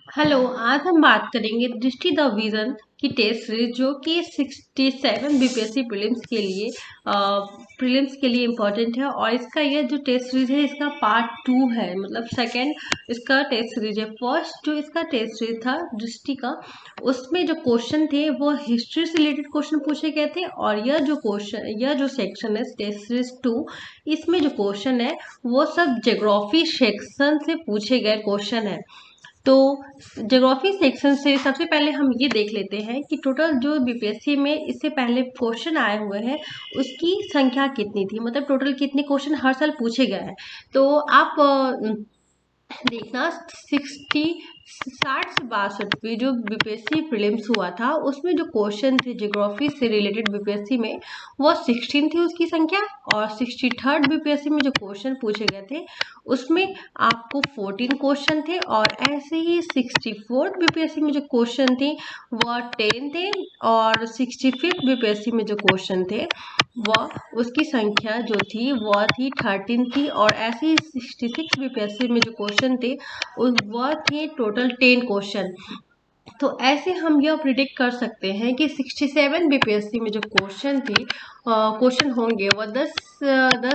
Hello, आज हम बात करेंगे दृष्टि द विजन की टेस्ट सीरीज जो कि 67 बीपीएससी प्रीलिम्स के लिए इम्पोर्टेंट है। और इसका ये जो टेस्ट सीरीज है इसका पार्ट 2 है, मतलब सेकंड इसका टेस्ट सीरीज है। फर्स्ट जो इसका टेस्ट सीरीज था दृष्टि का, उसमें जो क्वेश्चन थे वो हिस्ट्री से रिलेटेड क्वेश्चन पूछे गए थे। और यह जो सेक्शन है टेस्ट सीरीज 2, इसमें जो क्वेश्चन है वो सब ज्योग्राफी सेक्शन से पूछे गए क्वेश्चन है। तो ज्योग्राफी सेक्शन से सबसे पहले हम ये देख लेते हैं कि टोटल जो बीपीएससी में इससे पहले क्वेश्चन आए हुए हैं उसकी संख्या कितनी थी, मतलब टोटल कितने क्वेश्चन हर साल पूछे गए हैं। तो आप देखना 60 से 62 जो बीपीएससी प्रीलिम्स हुआ था उसमें जो क्वेश्चन थे ज्योग्राफी से रिलेटेड बीपीएससी में वो 16 थी उसकी संख्या। और 63rd बीपीएससी में जो क्वेश्चन पूछे गए थे उसमें आपको 14 क्वेश्चन थे। और ऐसे ही 64th बीपीएससी में जो क्वेश्चन थे वह 10 थे। और 65th बीपीएससी में जो क्वेश्चन थे वह उसकी संख्या जो थी वह थी 13 थी। और ऐसे ही 66 बीपीएससी में जो क्वेश्चन थे वह थे टोटल 10 क्वेश्चन। तो ऐसे हम यह प्रिडिक्ट कर सकते हैं कि 67 बीपीएससी में जो क्वेश्चन होंगे वह 10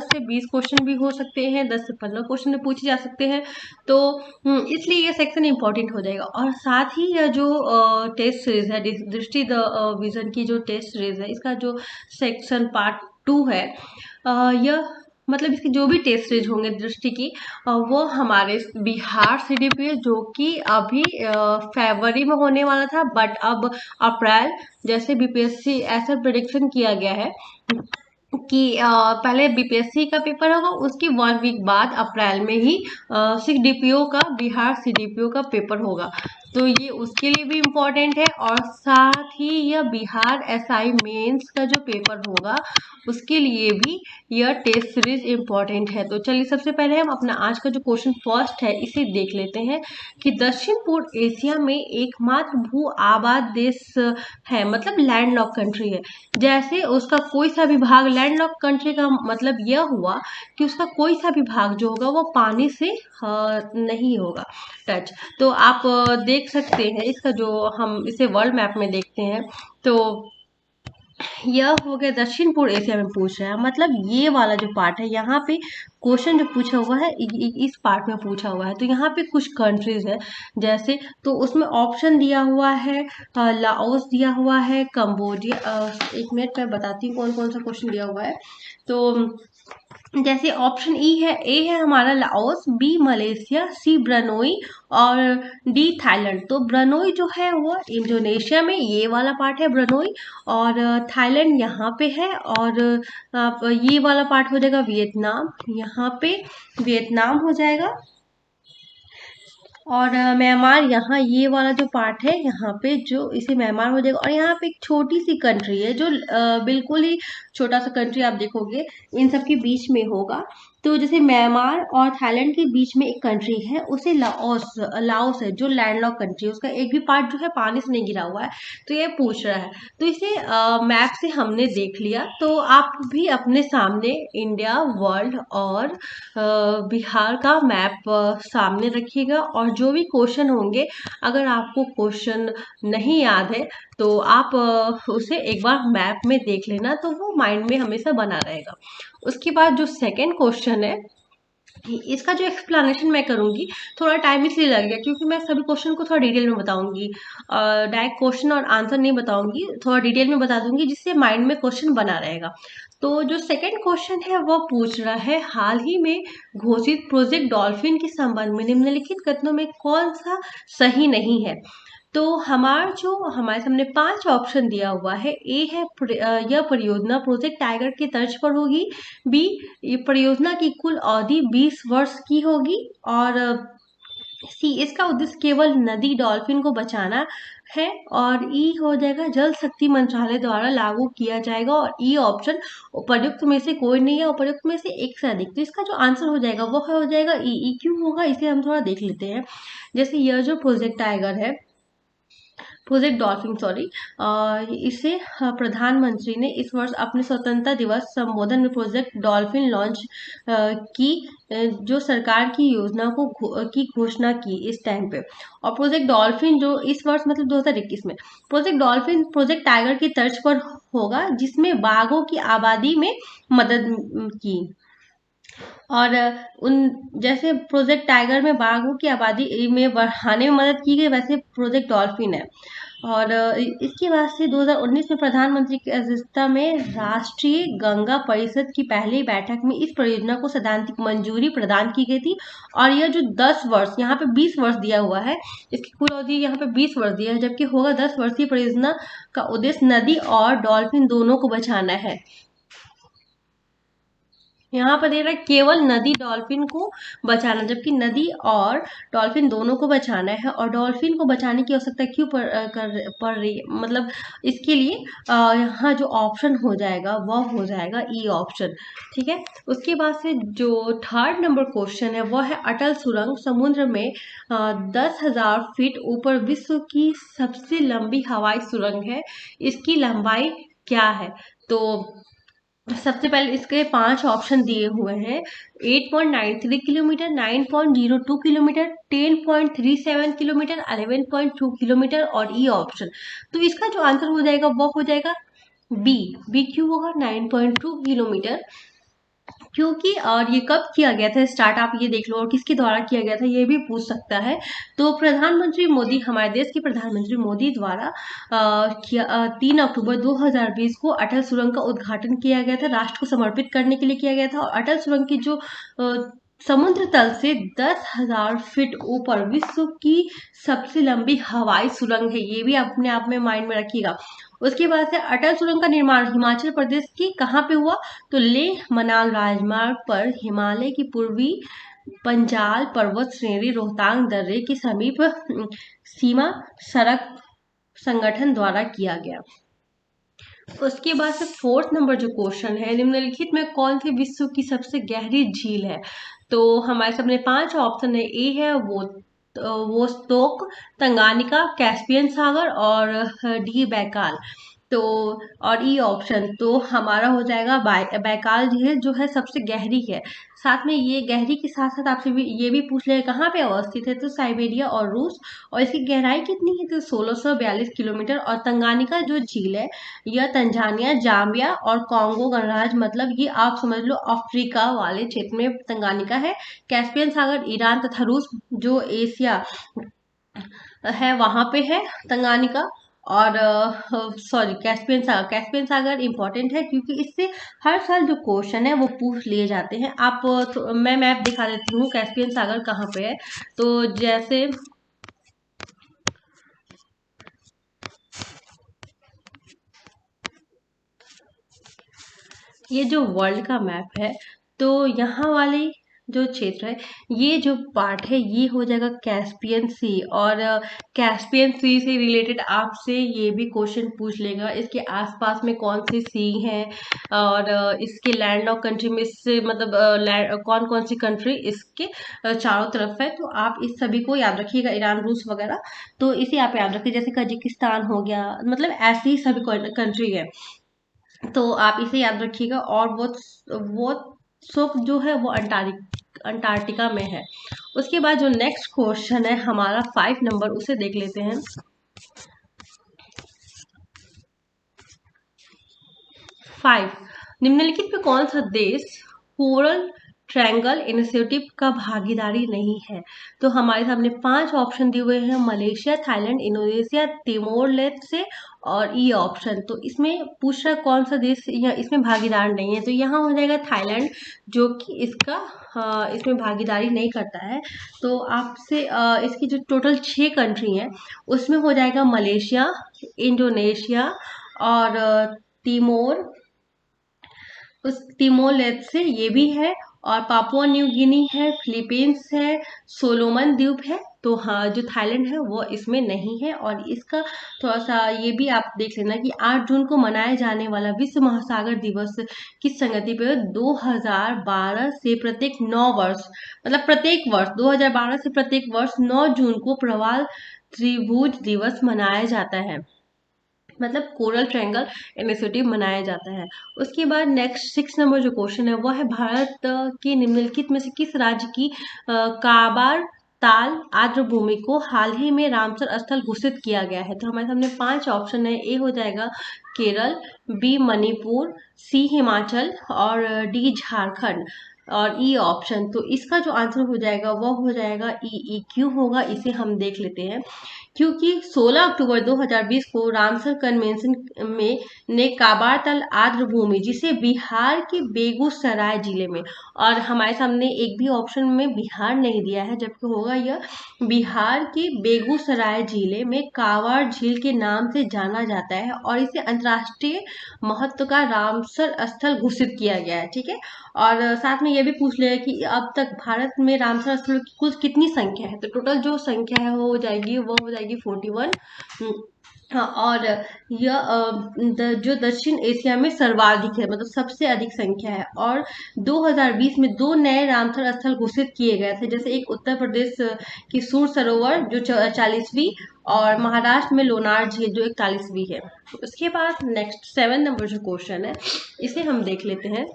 से 20 क्वेश्चन भी हो सकते हैं, 10 से 15 क्वेश्चन भी पूछे जा सकते हैं। तो इसलिए यह सेक्शन इंपॉर्टेंट हो जाएगा। और साथ ही यह जो टेस्ट सीरीज है दृष्टि द विजन की जो टेस्ट सीरीज है इसका जो सेक्शन पार्ट 2 है, यह मतलब इसके जो भी टेस्ट सीरीज होंगे दृष्टि की वो हमारे बिहार सीडीपी जो कि अभी फरवरी में होने वाला था, बट अब अप्रैल जैसे बीपीएससी ऐसा प्रेडिक्शन किया गया है कि पहले बीपीएससी का पेपर होगा, उसके 1 वीक बाद अप्रैल में ही सीडीपीओ का बिहार सीडीपीओ का पेपर होगा। तो ये उसके लिए भी इम्पोर्टेंट है। और साथ ही यह बिहार एसआई मेंस का जो पेपर होगा उसके लिए भी यह टेस्ट सीरीज इम्पोर्टेंट है। तो चलिए सबसे पहले हम अपना आज का जो क्वेश्चन फर्स्ट है इसे देख लेते हैं कि दक्षिण पूर्व एशिया में एकमात्र भू आबाद देश है, मतलब लैंडलॉक कंट्री है। जैसे उसका कोई सा भी भाग, लैंडलॉक कंट्री का मतलब यह हुआ कि उसका कोई सा भी भाग जो होगा वो पानी से नहीं होगा टच। तो आप देख सकते हैं इसका जो हम इसे वर्ल्ड मैप में देखते हैं तो यह हो गया दक्षिण पूर्व एशिया में पूछ रहा है, मतलब ये वाला जो पार्ट है यहाँ पे क्वेश्चन जो पूछा हुआ है इस पार्ट में पूछा हुआ है। तो यहाँ पे कुछ कंट्रीज है जैसे, तो उसमें ऑप्शन दिया हुआ है, लाओस दिया हुआ है, कंबोडिया। एक मिनट मैं बताती हूँ कौन कौन सा क्वेश्चन दिया हुआ है। तो जैसे ऑप्शन ए है हमारा लाओस, बी मलेशिया, सी ब्रनोई और डी थाईलैंड। तो ब्रनोई जो है वो इंडोनेशिया में, ये वाला पार्ट है ब्रनोई। और थाईलैंड यहाँ पे है। और आप ये वाला पार्ट हो जाएगा वियतनाम, यहाँ पे वियतनाम हो जाएगा। और म्यांमार यहाँ, ये वाला जो पार्ट है यहाँ पे जो इसे म्यांमार हो जाएगा। और यहाँ पे एक छोटी सी कंट्री है जो बिल्कुल ही छोटा सा कंट्री आप देखोगे इन सब के बीच में होगा। तो जैसे म्यांमार और थाईलैंड के बीच में एक कंट्री है उसे लाओस लाओस है जो लैंडलॉक कंट्री है, उसका एक भी पार्ट जो है पानी से नहीं घिरा हुआ है। तो ये पूछ रहा है, तो इसे मैप से हमने देख लिया। तो आप भी अपने सामने इंडिया, वर्ल्ड और बिहार का मैप सामने रखिएगा। और जो भी क्वेश्चन होंगे, अगर आपको क्वेश्चन नहीं याद है तो आप उसे एक बार मैप में देख लेना, तो वो माइंड में हमेशा बना रहेगा। उसके बाद जो सेकंड क्वेश्चन है इसका जो एक्सप्लेनेशन मैं करूंगी, थोड़ा टाइम इसलिए लगेगा क्योंकि मैं सभी क्वेश्चन को थोड़ा डिटेल में बताऊंगी। डायरेक्ट क्वेश्चन और आंसर नहीं बताऊंगी, थोड़ा डिटेल में बता दूंगी जिससे माइंड में क्वेश्चन बना रहेगा। तो जो सेकंड क्वेश्चन है वो पूछ रहा है हाल ही में घोषित प्रोजेक्ट डॉल्फिन के संबंध में निम्नलिखित कथनों में कौन सा सही नहीं है। तो हमारे सामने 5 ऑप्शन दिया हुआ है। ए है यह परियोजना प्रोजेक्ट टाइगर की तर्ज पर होगी। बी, ये परियोजना की कुल अवधि 20 वर्ष की होगी। और सी, इसका उद्देश्य केवल नदी डॉल्फिन को बचाना है। और ई हो जाएगा जल शक्ति मंत्रालय द्वारा लागू किया जाएगा। और ई ऑप्शन उपर्युक्त में से कोई नहीं है, उपर्युक्त में से एक से अधिक। तो इसका जो आंसर हो जाएगा वो हो जाएगा ई। क्यों होगा इसे हम थोड़ा देख लेते हैं। जैसे यह जो प्रोजेक्ट टाइगर है प्रोजेक्ट डॉल्फिन, सॉरी। इसे प्रधानमंत्री ने इस वर्ष अपने स्वतंत्रता दिवस संबोधन में प्रोजेक्ट डॉल्फिन लॉन्च की, जो सरकार की योजना की घोषणा की इस टाइम पे। और प्रोजेक्ट डॉल्फिन जो इस वर्ष मतलब 2021 में, प्रोजेक्ट डॉल्फिन प्रोजेक्ट टाइगर की तर्ज पर होगा, जिसमें बाघों की आबादी में मदद की। और उन जैसे प्रोजेक्ट टाइगर में बाघों की आबादी में बढ़ाने में मदद की गई, वैसे प्रोजेक्ट डॉल्फिन है। और इसके बाद से 2019 में प्रधानमंत्री की अध्यक्षता में राष्ट्रीय गंगा परिषद की पहली बैठक में इस परियोजना को सैद्धांतिक मंजूरी प्रदान की गई थी। और यह जो 10 वर्ष, यहाँ पे 20 वर्ष दिया हुआ है, इसकी कुल अवधि यहाँ पे 20 वर्ष दिया है, जबकि होगा 10 वर्षीय परियोजना का उद्देश्य नदी और डॉल्फिन दोनों को बचाना है। यहाँ पर दे रहा है केवल नदी डॉल्फिन को बचाना, जबकि नदी और डॉल्फिन दोनों को बचाना है। और डॉल्फिन को बचाने की आवश्यकता क्यों पड़ रही है, मतलब इसके लिए यहाँ जो ऑप्शन हो जाएगा वह हो जाएगा ई ऑप्शन। ठीक है। उसके बाद से जो थर्ड नंबर क्वेश्चन है वह है अटल सुरंग समुद्र में 10,000 फीट ऊपर विश्व की सबसे लंबी हवाई सुरंग है, इसकी लंबाई क्या है? तो सबसे पहले इसके 5 ऑप्शन दिए हुए हैं: 8.93 किलोमीटर, 9.02 किलोमीटर, 10.37 किलोमीटर, 11.2 किलोमीटर और ई ऑप्शन। तो इसका जो आंसर हो जाएगा वो हो जाएगा बी। बी क्यों होगा 9.2 किलोमीटर? क्योंकि और ये कब किया गया था स्टार्ट, आप ये देख लो, और किसके द्वारा किया गया था ये भी पूछ सकता है। तो प्रधानमंत्री मोदी, हमारे देश के प्रधानमंत्री मोदी द्वारा 3 अक्टूबर 2020 को अटल सुरंग का उद्घाटन किया गया था, राष्ट्र को समर्पित करने के लिए किया गया था। और अटल सुरंग की जो समुद्र तल से 10,000 फीट ऊपर विश्व की सबसे लंबी हवाई सुरंग है, ये भी अपने आप में माइंड में रखिएगा। उसके बाद से अटल सुरंग का निर्माण हिमाचल प्रदेश की कहाँ पे हुआ? तो लेह मनाल राजमार्ग पर हिमालय की पूर्वी पंजाल पर्वत श्रेणी रोहतांग दर्रे के समीप सीमा सड़क संगठन द्वारा किया गया। उसके बाद से फोर्थ नंबर जो क्वेश्चन है, निम्नलिखित में कौन सी विश्व की सबसे गहरी झील है? तो हमारे सामने 5 ऑप्शन है। ए है वो स्तोक, तंगानिका, कैस्पियन सागर और डी बैकाल। तो और ई ऑप्शन तो हमारा हो जाएगा बैकाल झील, जो है सबसे गहरी है। साथ में ये गहरी के साथ साथ आपसे भी ये भी पूछ ले कहाँ पे अवस्थित है, तो साइबेरिया और रूस। और इसकी गहराई कितनी है? तो 1642 किलोमीटर। और तंगानिका जो झील है यह तंजानिया, जाम्बिया और कॉन्गो गणराज्य, मतलब ये आप समझ लो अफ्रीका वाले क्षेत्र में तंगानिका है। कैस्पियन सागर ईरान तथा रूस जो एशिया है वहां पे है तंगानिका। और सॉरी कैस्पियन सागर इंपॉर्टेंट है क्योंकि इससे हर साल जो क्वेश्चन है वो पूछ लिए जाते हैं। आप मैं मैप दिखा देती हूँ कैस्पियन सागर कहाँ पे है। तो जैसे ये जो वर्ल्ड का मैप है, तो यहाँ वाली जो क्षेत्र है, ये जो पार्ट है ये हो जाएगा कैस्पियन सी। और कैस्पियन सी से रिलेटेड आपसे ये भी क्वेश्चन पूछ लेगा, इसके आसपास में कौन सी सी हैं और इसके लैंड ऑफ कंट्री में इससे मतलब कौन कौन सी कंट्री इसके चारों तरफ है। तो आप इस सभी को याद रखिएगा, ईरान रूस वगैरह, तो इसे आप याद रखिए। जैसे कजाकिस्तान हो गया, मतलब ऐसी ही सभी कंट्री है, तो आप इसे याद रखिएगा। और वो सुख जो है वो अंटार्कटिका में है। उसके बाद जो नेक्स्ट क्वेश्चन है हमारा 5 नंबर, उसे देख लेते हैं। 5, निम्नलिखित में कौन सा देश कोरल ट्रायंगल इनिशिएटिव का भागीदारी नहीं है? तो हमारे सामने 5 ऑप्शन दिए हुए हैं: Malaysia, Thailand, Indonesia, Timor Leste और ई ऑप्शन। तो इसमें पूछ रहा कौन सा देश या इसमें भागीदार नहीं है, तो यहाँ हो जाएगा थाईलैंड, जो कि इसमें भागीदारी नहीं करता है। तो आपसे इसकी जो टोटल 6 कंट्री हैं उसमें हो जाएगा मलेशिया, इंडोनेशिया और तिमोर उस तिमोर लेस्टे ये भी है, और पापुआ न्यू गिनी है, फिलीपींस है, सोलोमन द्वीप है। तो हाँ, जो थाईलैंड है वो इसमें नहीं है। और इसका थोड़ा सा ये भी आप देख लेना कि 8 जून को मनाया जाने वाला विश्व महासागर दिवस किस संगति पे? 2012 से प्रत्येक 9 वर्ष, मतलब प्रत्येक वर्ष 2012 से प्रत्येक वर्ष 9 जून को प्रवाल त्रिभुज दिवस मनाया जाता है, मतलब कोरल ट्रायंगल इनिशिएटिव मनाया जाता है। उसके बाद नेक्स्ट 6 नंबर जो क्वेश्चन है वो है भारत की निम्नलिखित में से किस राज्य की काबार ताल आर्द्र भूमि को हाल ही में रामसर स्थल घोषित किया गया है। तो हमारे सामने 5 ऑप्शन है। ए हो जाएगा केरल, बी मणिपुर, सी हिमाचल और डी झारखंड और ई ऑप्शन। तो इसका जो आंसर हो जाएगा वो हो जाएगा ई। क्यों होगा इसे हम देख लेते हैं। क्योंकि 16 अक्टूबर 2020 को रामसर कन्वेंशन में ने काबार तल आर्द्र भूमि जिसे बिहार के बेगूसराय जिले में, और हमारे सामने एक भी ऑप्शन में बिहार नहीं दिया है, जबकि होगा यह बिहार के बेगूसराय जिले में कांवड़ झील के नाम से जाना जाता है और इसे अंतर्राष्ट्रीय महत्व का रामसर स्थल घोषित किया गया है। ठीक है, और साथ में यह भी पूछ लिया कि अब तक भारत में रामसर स्थलों की कुल कितनी संख्या है। तो टोटल जो संख्या है वो हो जाएगी 41। हाँ, और यह जो दक्षिण एशिया में सर्वाधिक है, मतलब सबसे अधिक संख्या है। और 2020 में 2 नए रामसर स्थल घोषित किए गए थे, जैसे एक उत्तर प्रदेश की सूर सरोवर जो 40वीं और महाराष्ट्र में लोनार झील जो 41वीं है। उसके बाद नेक्स्ट 7 नंबर जो क्वेश्चन है इसे हम देख लेते हैं।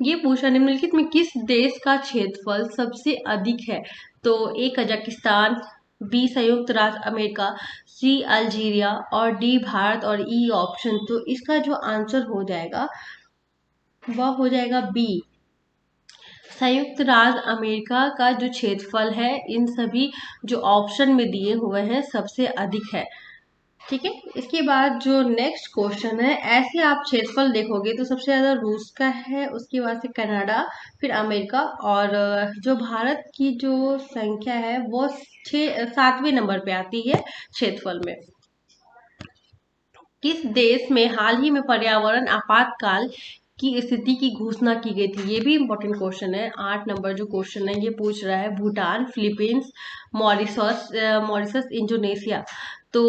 ये पूछा निम्नलिखित में किस देश का क्षेत्रफल सबसे अधिक है। तो ए कजाकिस्तान, बी संयुक्त राज्य अमेरिका, सी अल्जीरिया और डी भारत और ई ऑप्शन। तो इसका जो आंसर हो जाएगा वह हो जाएगा बी, संयुक्त राज्य अमेरिका का जो क्षेत्रफल है इन सभी जो ऑप्शन में दिए हुए हैं सबसे अधिक है। ठीक है, इसके बाद जो नेक्स्ट क्वेश्चन है, ऐसे आप क्षेत्रफल देखोगे तो सबसे ज्यादा रूस का है, उसके बाद से कनाडा, फिर अमेरिका, और जो भारत की जो संख्या है वो 7वें नंबर पे आती है क्षेत्रफल में। किस देश में हाल ही में पर्यावरण आपातकाल की स्थिति की घोषणा की गई थी। ये भी इम्पोर्टेंट क्वेश्चन है। 8 नंबर जो क्वेश्चन है ये पूछ रहा है भूटान, फिलीपींस, मॉरिशस, इंडोनेशिया। तो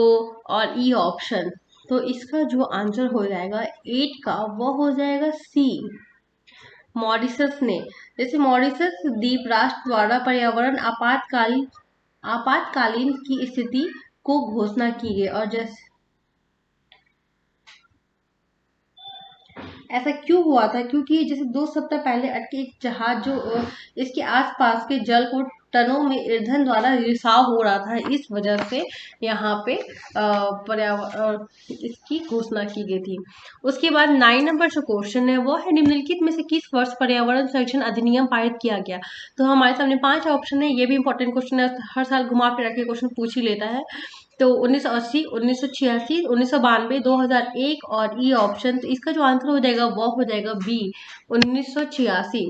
और ई ऑप्शन। तो इसका जो आंसर हो जाएगा 8 का वो हो जाएगा सी, मॉरिशस ने। जैसे मॉरिशस द्वीप राष्ट्र द्वारा पर्यावरण आपातकालीन की स्थिति को घोषणा की गई। और जैसे ऐसा क्यों हुआ था, क्योंकि जैसे 2 सप्ताह पहले अटके एक जहाज जो इसके आसपास के जल को टनों में ईंधन द्वारा रिसाव हो रहा था, इस वजह से यहाँ पे पर्यावरण इसकी घोषणा की गई थी। उसके बाद 9 नंबर जो क्वेश्चन है वो है निम्नलिखित में से किस वर्ष पर्यावरण संरक्षण अधिनियम पारित किया गया। तो हमारे सामने 5 ऑप्शन है। ये भी इंपॉर्टेंट क्वेश्चन है, हर साल घुमा फिरा के क्वेश्चन पूछ ही लेता है। तो 1980, 1986, 1992, 2001 और ई ऑप्शन। तो इसका जो आंसर हो जाएगा वो हो जाएगा बी, 1986।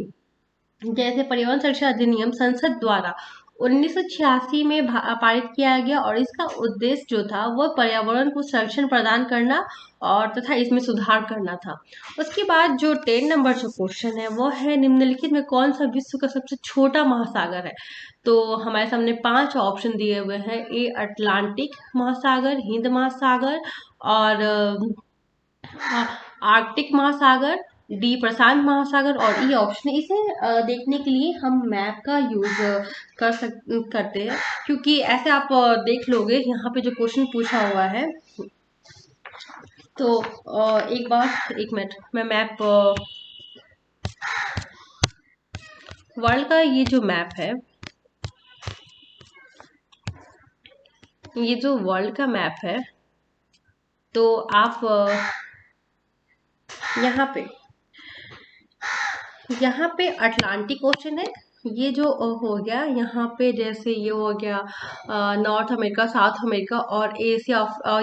जैसे पर्यावरण संरक्षण अधिनियम संसद द्वारा 1986 में पारित किया गया और इसका उद्देश्य जो था वह पर्यावरण को संरक्षण प्रदान करना और तथा इसमें सुधार करना था। उसके बाद जो 10 नंबर जो क्वेश्चन है वो है निम्नलिखित में कौन सा विश्व का सबसे छोटा महासागर है। तो हमारे सामने 5 ऑप्शन दिए हुए हैं। ए अटलांटिक महासागर, हिंद महासागर और आर्कटिक महासागर, डी प्रशांत महासागर और ई ऑप्शन। इसे देखने के लिए हम मैप का यूज करते हैं, क्योंकि ऐसे आप देख लोगे यहाँ पे जो क्वेश्चन पूछा हुआ है। तो एक मिनट मैं मैप वर्ल्ड का ये जो मैप है, ये जो वर्ल्ड का मैप है, तो आप यहाँ पे अटलांटिक ओशन है। ये जो हो गया यहाँ पे, जैसे ये हो गया नॉर्थ अमेरिका, साउथ अमेरिका और एशिया,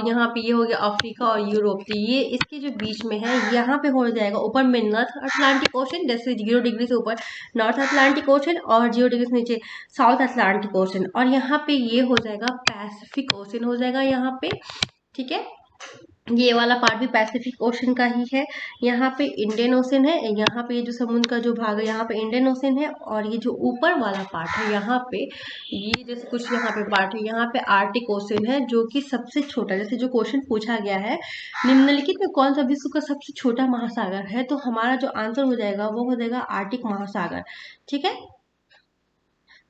यहाँ पे ये हो गया अफ्रीका और यूरोप। तो ये इसके जो बीच में है यहाँ पे हो जाएगा ऊपर में नॉर्थ अटलांटिक ओशन, जैसे 0 डिग्री से ऊपर नॉर्थ अटलांटिक ओशन और 0 डिग्री से नीचे साउथ अटलांटिक ओशन। और यहाँ पे ये हो जाएगा पैसिफिक ओशन हो जाएगा यहाँ पे। ठीक है, ये वाला पार्ट भी पैसिफिक ओशन का ही है। यहाँ पे इंडियन ओशन है, यहाँ पे ये जो समुद्र का जो भाग है यहाँ पे इंडियन ओशन है, और ये जो ऊपर वाला पार्ट है यहाँ पे ये जैसे कुछ यहाँ पे पार्ट है, यहाँ पे आर्टिक ओशन है जो कि सबसे छोटा। जैसे जो क्वेश्चन पूछा गया है निम्नलिखित में कौन सा विश्व का सबसे छोटा महासागर है, तो हमारा जो आंसर हो जाएगा वो हो जाएगा आर्टिक महासागर। ठीक है,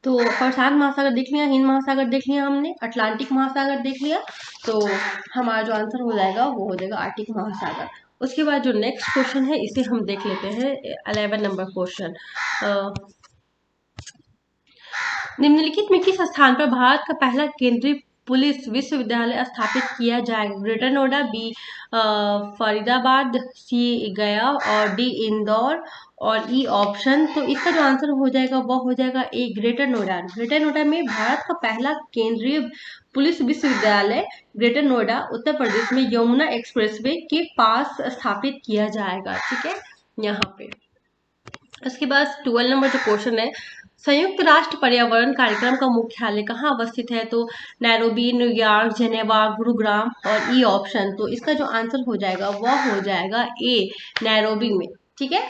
तो प्रशांत महासागर देख लिया, हिंद महासागर देख लिया हमने, अटलांटिक महासागर देख लिया, तो हमारा जो आंसर हो जाएगा वो हो जाएगा आर्टिक महासागर। उसके बाद जो नेक्स्ट क्वेश्चन है इसे हम देख लेते हैं, 11 नंबर क्वेश्चन। निम्नलिखित में किस स्थान पर भारत का पहला केंद्रीय पुलिस विश्वविद्यालय स्थापित किया जाएगा? ग्रेटर नोएडा, बी फरीदाबाद, सी गया और डी इंदौर और ई ऑप्शन। तो इसका जो आंसर हो जाएगा वो हो जाएगा ए ग्रेटर नोएडा। ग्रेटर नोएडा में भारत का पहला केंद्रीय पुलिस विश्वविद्यालय ग्रेटर नोएडा उत्तर प्रदेश में यमुना एक्सप्रेसवे के पास स्थापित किया जाएगा। ठीक है, यहाँ पे। उसके बाद 12 नंबर जो क्वेश्चन है, संयुक्त राष्ट्र पर्यावरण कार्यक्रम का मुख्यालय कहाँ अवस्थित है? तो नैरोबी, न्यूयॉर्क, जेनेवा, गुरुग्राम और ई ऑप्शन। तो इसका जो आंसर हो जाएगा वह हो जाएगा ए नैरोबी में। ठीक है,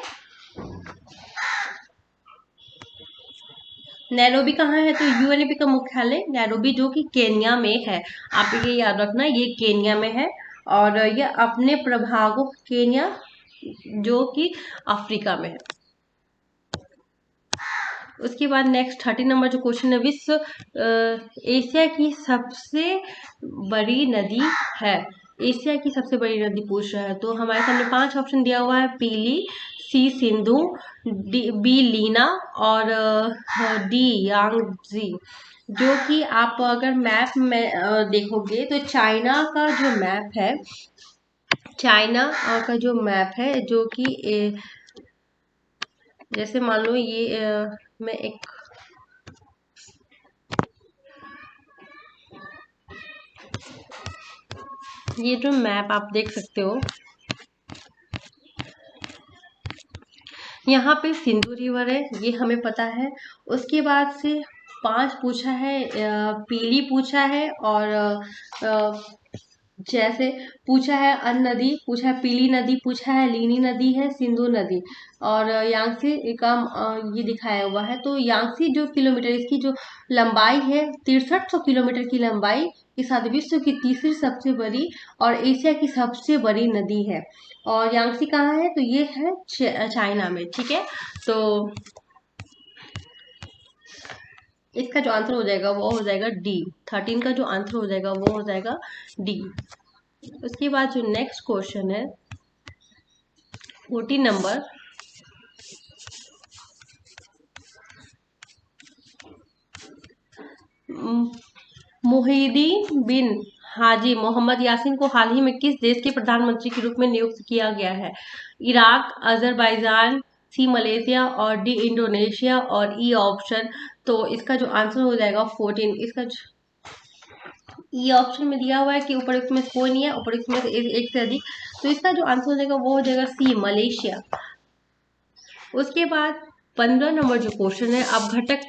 नैरोबी कहाँ है? तो यूएनईपी का मुख्यालय नैरोबी जो कि केन्या में है। आप ये याद रखना, ये केन्या में है और ये अपने प्रभागों केन्या जो कि अफ्रीका में है। उसके बाद नेक्स्ट 30 नंबर जो क्वेश्चन है, विश्व एशिया की सबसे बड़ी नदी है। एशिया की सबसे बड़ी नदी पूछ रहा है, तो हमारे सामने 5 ऑप्शन दिया हुआ है, पीली, सी सिंधु, बी लीना और डी यांगजी। जो कि आप अगर मैप में देखोगे तो चाइना का जो मैप है, चाइना का जो मैप है जो कि जैसे मान लो ये मैं एक ये जो मैप आप देख सकते हो, यहाँ पे सिंधु रिवर है, ये हमें पता है। उसके बाद से 5 पूछा है, पीली पूछा है और जैसे पूछा है अन नदी, पूछा है पीली नदी, पूछा है लीनी नदी है, सिंधु नदी और यांगसी का ये दिखाया हुआ है। तो यांगसी जो किलोमीटर, इसकी जो लंबाई है 6300 किलोमीटर की लंबाई के साथ विश्व की तीसरी सबसे बड़ी और एशिया की सबसे बड़ी नदी है। और यांगसी कहाँ है? तो ये है चाइना में। ठीक है, तो इसका जो आंसर हो जाएगा वो हो जाएगा डी। 13 का जो आंसर हो जाएगा वो हो जाएगा डी। उसके बाद जो नेक्स्ट क्वेश्चन है 14 नंबर, मुहिदीन बिन हाजी मोहम्मद यासीन को हाल ही में किस देश के प्रधानमंत्री के रूप में नियुक्त किया गया है? इराक, अजरबैजान, सी मलेशिया और डी इंडोनेशिया और ई ऑप्शन। तो इसका जो आंसर हो जाएगा 14। इसका ई ऑप्शन में दिया हुआ है कि ऊपर में कोई नहीं है, ऊपर में एक से अधिक, तो इसका जो आंसर हो जाएगा वो हो जाएगा सी मलेशिया। उसके बाद 15 नंबर जो क्वेश्चन है, अपघटक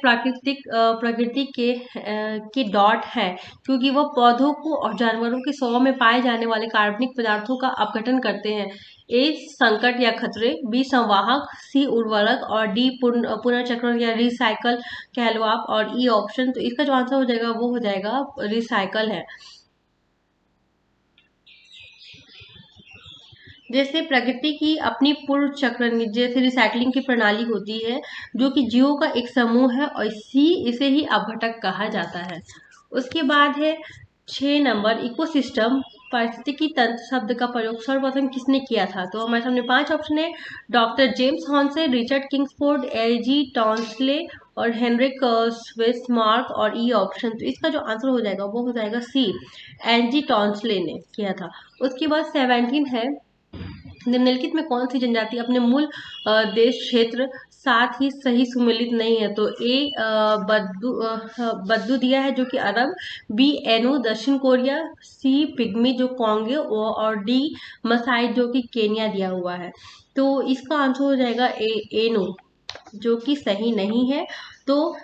प्रकृति के डॉट है क्योंकि वह पौधों को और जानवरों के शवों में पाए जाने वाले कार्बनिक पदार्थों का अपघटन करते हैं। ए संकट या खतरे, बी संवाहक, सी उर्वरक और डी पुनर्चक्रण या रिसाइकल कह लो आप, और ई ऑप्शन। तो इसका जो आंसर हो जाएगा वो हो जाएगा रिसाइकल है। जैसे प्रकृति की अपनी पूर्ण चक्र जैसे रिसाइकलिंग की प्रणाली होती है जो कि जीवों का एक समूह है और इसे ही अपघटक कहा जाता है। उसके बाद है 6 नंबर, इकोसिस्टम पारिस्थितिकी तंत्र शब्द का प्रयोग सर्वप्रथम किसने किया था? तो हमारे सामने 5 ऑप्शन है, doctor James Hansen, Richard Kingsford, LG Townsley और हेनरिक स्वेस्मार्क और ई ऑप्शन। तो इसका जो आंसर हो जाएगा वो हो जाएगा सी, एलजी टॉन्सले ने किया था। उसके बाद 17 है, निम्नलिखित में कौन सी जनजाति अपने मूल देश क्षेत्र साथ ही सही सुमेलित नहीं है? तो ए बद्दू दिया है जो कि अरब, बी एनु दक्षिण कोरिया, सी पिग्मी जो कॉन्गो और डी मसाई जो कि केनिया दिया हुआ है। तो इसका आंसर हो जाएगा ए एनु जो कि सही नहीं है। तो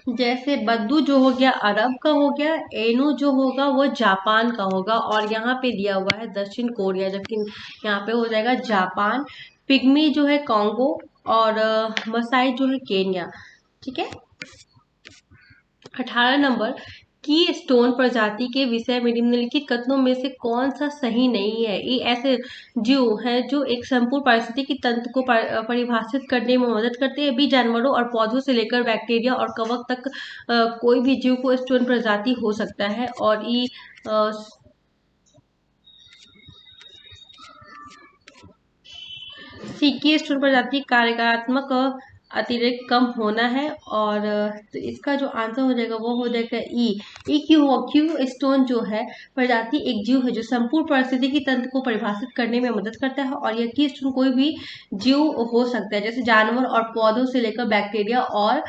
जैसे बद्दू जो हो गया अरब का हो गया, एनु जो होगा वो जापान का होगा और यहाँ पे दिया हुआ है दक्षिण कोरिया, जबकि यहाँ पे हो जाएगा जापान। पिग्मी जो है कॉन्गो और मसाई जो है केन्या। ठीक है, 18 नंबर, की स्टोन प्रजाति के विषय में निम्नलिखित कथनों में से कौन सा सही नहीं है। ये ऐसे जीव हैं जो एक संपूर्ण पारिस्थितिकी तंत्र को परिभाषित करने में मदद करते हैं। बी, जानवरों और पौधों से लेकर बैक्टीरिया और कवक तक कोई भी जीव को स्टोन प्रजाति हो सकता है। और ई, सी की स्टोन प्रजाति कार्यात्मक अतिरिक्त कम होना है। और तो इसका जो आंसर हो जाएगा वो हो जाएगा ई क्यू स्टोन जो है प्रजाति एक जीव है जो संपूर्ण पारिस्थितिकी तंत्र को परिभाषित करने में मदद करता है। और यह की स्टोन कोई भी जीव हो सकता है, जैसे जानवर और पौधों से लेकर बैक्टीरिया और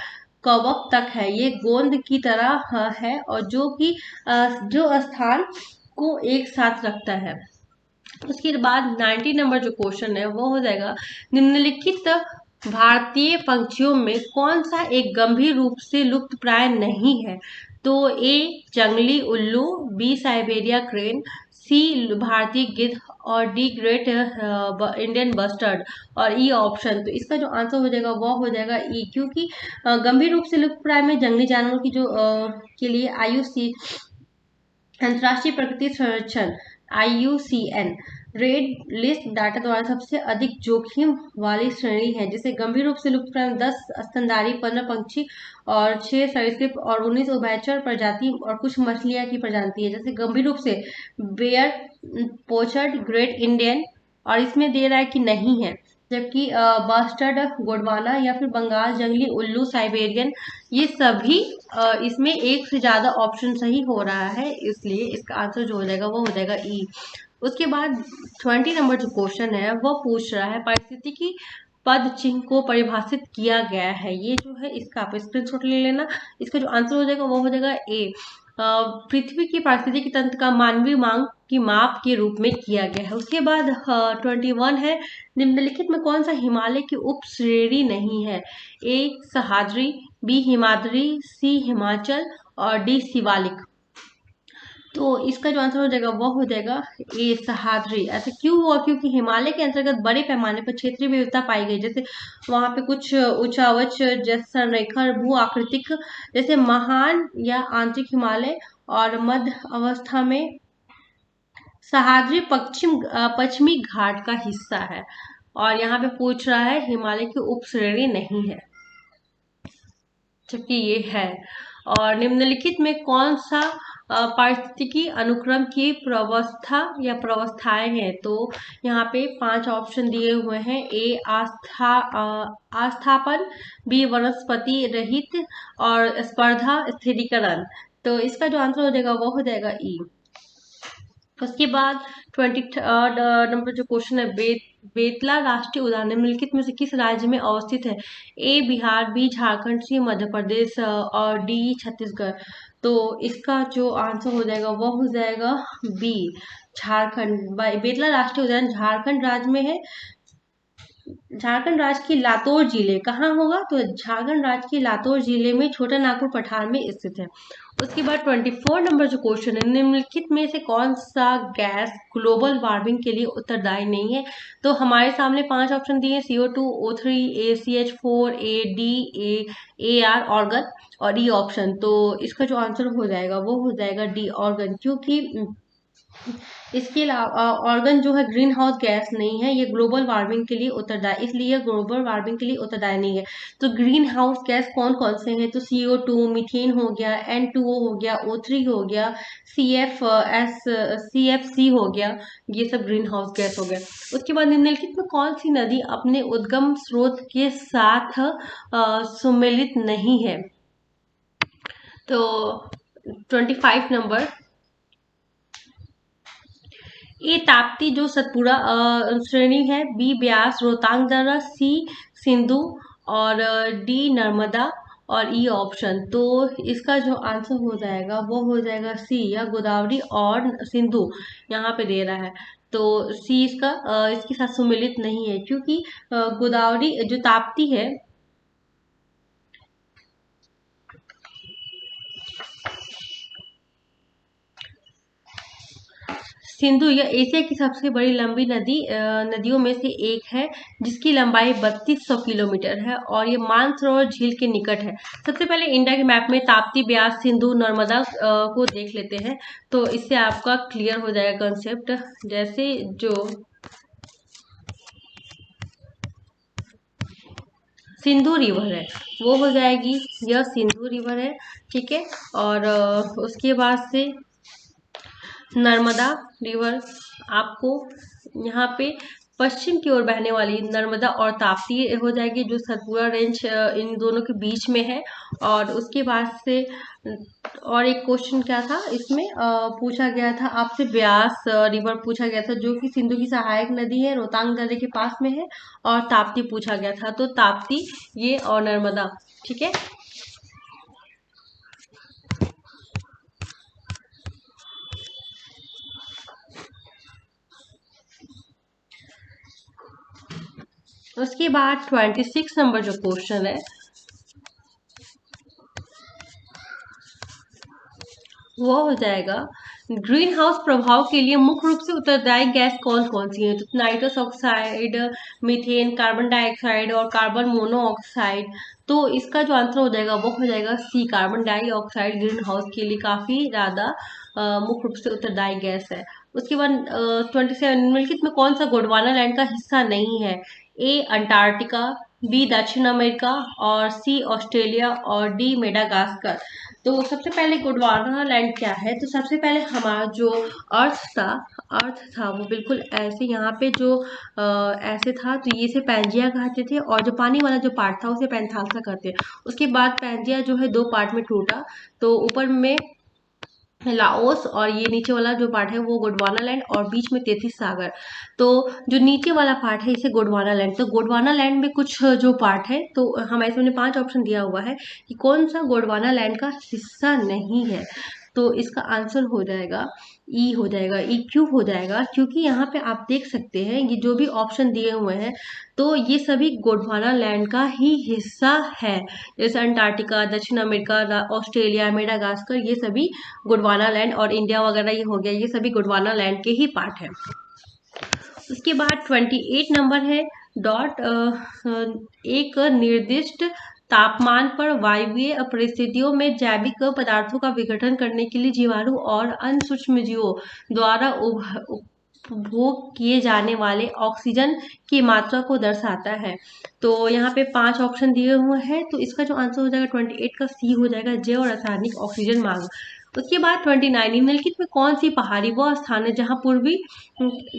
कवक तक है। ये गोंद की तरह है और जो कि जो स्थान को एक साथ रखता है। उसके बाद 90 नंबर जो क्वेश्चन है वो हो जाएगा, निम्नलिखित भारतीय पंछियों में कौन सा एक गंभीर रूप से लुप्त प्राय नहीं है। तो ए, जंगली उल्लू, बी, साइबेरिया क्रेन, सी, भारतीय गिद्ध, और डी, ग्रेट इंडियन बस्टर्ड, और ई ऑप्शन। तो इसका जो आंसर हो जाएगा वो हो जाएगा ई, क्योंकि गंभीर रूप से लुप्त प्राय में जंगली जानवरों की जो के लिए IUC अंतर्राष्ट्रीय प्रकृति संरक्षण IUCN रेड लिस्ट डाटा द्वारा सबसे अधिक जोखिम वाली श्रेणी है, जिसे गंभीर रूप से लुप्त प्राय 10 स्तनधारी, 15 पक्षी और 6 सरीसृप और 19 उभयचर प्रजाति और कुछ मछलियां की प्रजाति है। जैसे गंभीर रूप से बेयर, पोचर्ड, ग्रेट इंडियन, और इसमें दे रहा है कि नहीं है। जबकि बस्टर्ड, गोंडवाना या फिर बंगाल जंगली उल्लू, साइबेरियन, ये सभी इसमें एक से ज्यादा ऑप्शन सही हो रहा है, इसलिए इसका आंसर जो हो जाएगा वो हो जाएगा ई। उसके बाद 20 नंबर जो क्वेश्चन है वो पूछ रहा है पारिस्थितिकी पद चिन्ह को परिभाषित किया गया है। ये जो है इसका आप स्क्रीनशॉट ले लेना। इसका जो आंसर हो जाएगा वो हो जाएगा ए, पृथ्वी की पारिस्थितिकी तंत्र का मानवीय मांग की माप के रूप में किया गया है। उसके बाद 21 है, निम्नलिखित में कौन सा हिमालय की उप श्रेणी नहीं है। ए, सह्याद्री, बी, हिमाद्री, सी, हिमाचल, और डी, शिवालिक। तो इसका जो आंसर हो जाएगा वो हो जाएगा ए, सह्याद्री। ऐसा क्यों हुआ? क्योंकि हिमालय के अंतर्गत बड़े पैमाने पर क्षेत्रीय विविधता पाई गई, जैसे वहां पे कुछ उच्चावच जैसे संरेखण, भू आकृतिक, जैसे महान या आंतरिक हिमालय, और मध्य अवस्था में सह्याद्री पश्चिमी घाट का हिस्सा है। और यहाँ पे पूछ रहा है हिमालय की उप श्रेणी नहीं है, जबकि ये है। और निम्नलिखित में कौन सा पारिस्थितिकी अनुक्रम की प्रवस्था या प्रवस्थाएं हैं। तो यहाँ पे 5 ऑप्शन दिए हुए हैं। ए, आस्थापन, बी, वनस्पति रहित, और स्पर्धा स्थिरीकरण। तो इसका जो आंसर हो जाएगा वो हो जाएगा ई। उसके बाद 23rd नंबर जो क्वेश्चन है, बेतला राष्ट्रीय उद्यान निम्नलिखित में से किस राज्य में अवस्थित है। ए, बिहार, बी, झारखंड, सी, मध्य प्रदेश, और डी, छत्तीसगढ़। तो इसका जो आंसर हो जाएगा वो हो जाएगा बी, झारखंड। बेतला राष्ट्रीय उद्यान झारखंड राज्य में है। झारखंड राज्य की लातूर जिले कहाँ होगा? तो झारखंड राज्य की लातूर जिले में छोटा नागपुर पठार में स्थित है। उसके बाद 24 नंबर जो क्वेश्चन है, निम्नलिखित में से कौन सा गैस ग्लोबल वार्मिंग के लिए उत्तरदायी नहीं है। तो हमारे सामने 5 ऑप्शन दिए, CO2, O3, ACH4, AD, AR, organ, और ई ऑप्शन। तो इसका जो आंसर हो जाएगा वो हो जाएगा डी, ऑर्गन, क्योंकि इसके अलावा ऑर्गन जो है ग्रीन हाउस गैस नहीं है, ये ग्लोबल वार्मिंग के लिए उत्तरदायी, इसलिए ये ग्लोबल वार्मिंग के लिए उत्तरदायी नहीं है। तो ग्रीन हाउस गैस कौन कौन से हैं? तो CO2, मीथेन हो गया, N2O हो गया, O3 हो गया, CFC हो गया, ये सब ग्रीन हाउस गैस हो गया। उसके बाद निम्नलिखित में कौन सी नदी अपने उद्गम स्रोत के साथ सुमेलित नहीं है। तो 25 नंबर, ए, ताप्ती जो सतपुड़ा श्रेणी है, बी, ब्यास, रोहतांग दर्रा, सी, सिंधु, और डी, नर्मदा, और ई ऑप्शन। तो इसका जो आंसर हो जाएगा वो हो जाएगा सी, या गोदावरी और सिंधु यहाँ पे दे रहा है। तो सी इसका इसके साथ सुमेलित नहीं है, क्योंकि गोदावरी जो ताप्ती है, सिंधु यह एशिया की सबसे बड़ी लंबी नदियों में से एक है, जिसकी लंबाई 3200 किलोमीटर है और ये मानसरोवर झील के निकट है। सबसे पहले इंडिया के मैप में ताप्ती, ब्यास, सिंधु, नर्मदा को देख लेते हैं, तो इससे आपका क्लियर हो जाएगा कंसेप्ट। जैसे जो सिंधु रिवर है वो हो जाएगी, यह सिंधु रिवर है, ठीक है। और उसके बाद से नर्मदा रिवर, आपको यहाँ पे पश्चिम की ओर बहने वाली नर्मदा और ताप्ती हो जाएगी, जो सतपुरा रेंज इन दोनों के बीच में है। और उसके बाद से और एक क्वेश्चन क्या था इसमें पूछा गया था आपसे, ब्यास रिवर पूछा गया था, जो कि सिंधु की सहायक नदी है, रोहतांग दर्रे के पास में है। और ताप्ती पूछा गया था, तो ताप्ती ये और नर्मदा, ठीक है। उसके बाद 26 नंबर जो क्वेश्चन है वो हो जाएगा, ग्रीन हाउस प्रभाव के लिए मुख्य रूप से उत्तरदायी गैस कौन कौन सी है? तो nitrous oxide, methane, carbon dioxide और कार्बन मोनोऑक्साइड। तो इसका जो आंसर हो जाएगा वो हो जाएगा सी, कार्बन डाइऑक्साइड ग्रीन हाउस के लिए काफी ज्यादा मुख्य रूप से उत्तरदायी गैस है। उसके बाद 27 निम्नलिखित में कौन सा गोंडवाना लैंड का हिस्सा नहीं है? ए अंटार्कटिका, बी दक्षिण अमेरिका, और सी ऑस्ट्रेलिया, और डी मेडागास्कर। तो सबसे पहले गोंडवाना लैंड क्या है? तो सबसे पहले हमारा जो अर्थ था वो बिल्कुल ऐसे यहाँ पे जो ऐसे था, तो ये इसे पैंजिया कहते थे, और जो पानी वाला जो पार्ट था उसे पैंथाल्सा कहते हैं। उसके बाद पैंजिया जो है दो पार्ट में टूटा, तो ऊपर में लाओस और ये नीचे वाला जो पार्ट है वो गोंडवाना लैंड, और बीच में 33 सागर। तो जो नीचे वाला पार्ट है इसे गोंडवाना लैंड। तो गोंडवाना लैंड में कुछ जो पार्ट है, तो हमारे सामने 5 ऑप्शन दिया हुआ है कि कौन सा गोंडवाना लैंड का हिस्सा नहीं है। तो इसका आंसर हो जाएगा ई, हो जाएगा ई। क्यों हो जाएगा? क्योंकि यहाँ पे आप देख सकते हैं ये जो भी ऑप्शन दिए हुए हैं, तो ये सभी गोंडवाना लैंड का ही हिस्सा है। जैसे अंटार्कटिका, दक्षिण अमेरिका, ऑस्ट्रेलिया, मेडागास्कर, ये सभी गोंडवाना लैंड, और इंडिया वगैरह ये हो गया, ये सभी गोंडवाना लैंड के ही पार्ट है। उसके बाद 28 नंबर है, डॉट एक निर्दिष्ट तापमान पर वायवीय परिस्थितियों में जैविक पदार्थों का विघटन करने के लिए जीवाणु और अन्य सूक्ष्मजीवों द्वारा उपभोग किए जाने वाले ऑक्सीजन की मात्रा को दर्शाता है। तो यहाँ पे 5 ऑप्शन दिए हुए हैं, तो इसका जो आंसर हो जाएगा 28 का सी हो जाएगा, जैव और रासायनिक ऑक्सीजन मांग। उसके बाद 29, निम्नलिखित में कौन सी पहाड़ी वह स्थान है जहाँ पूर्वी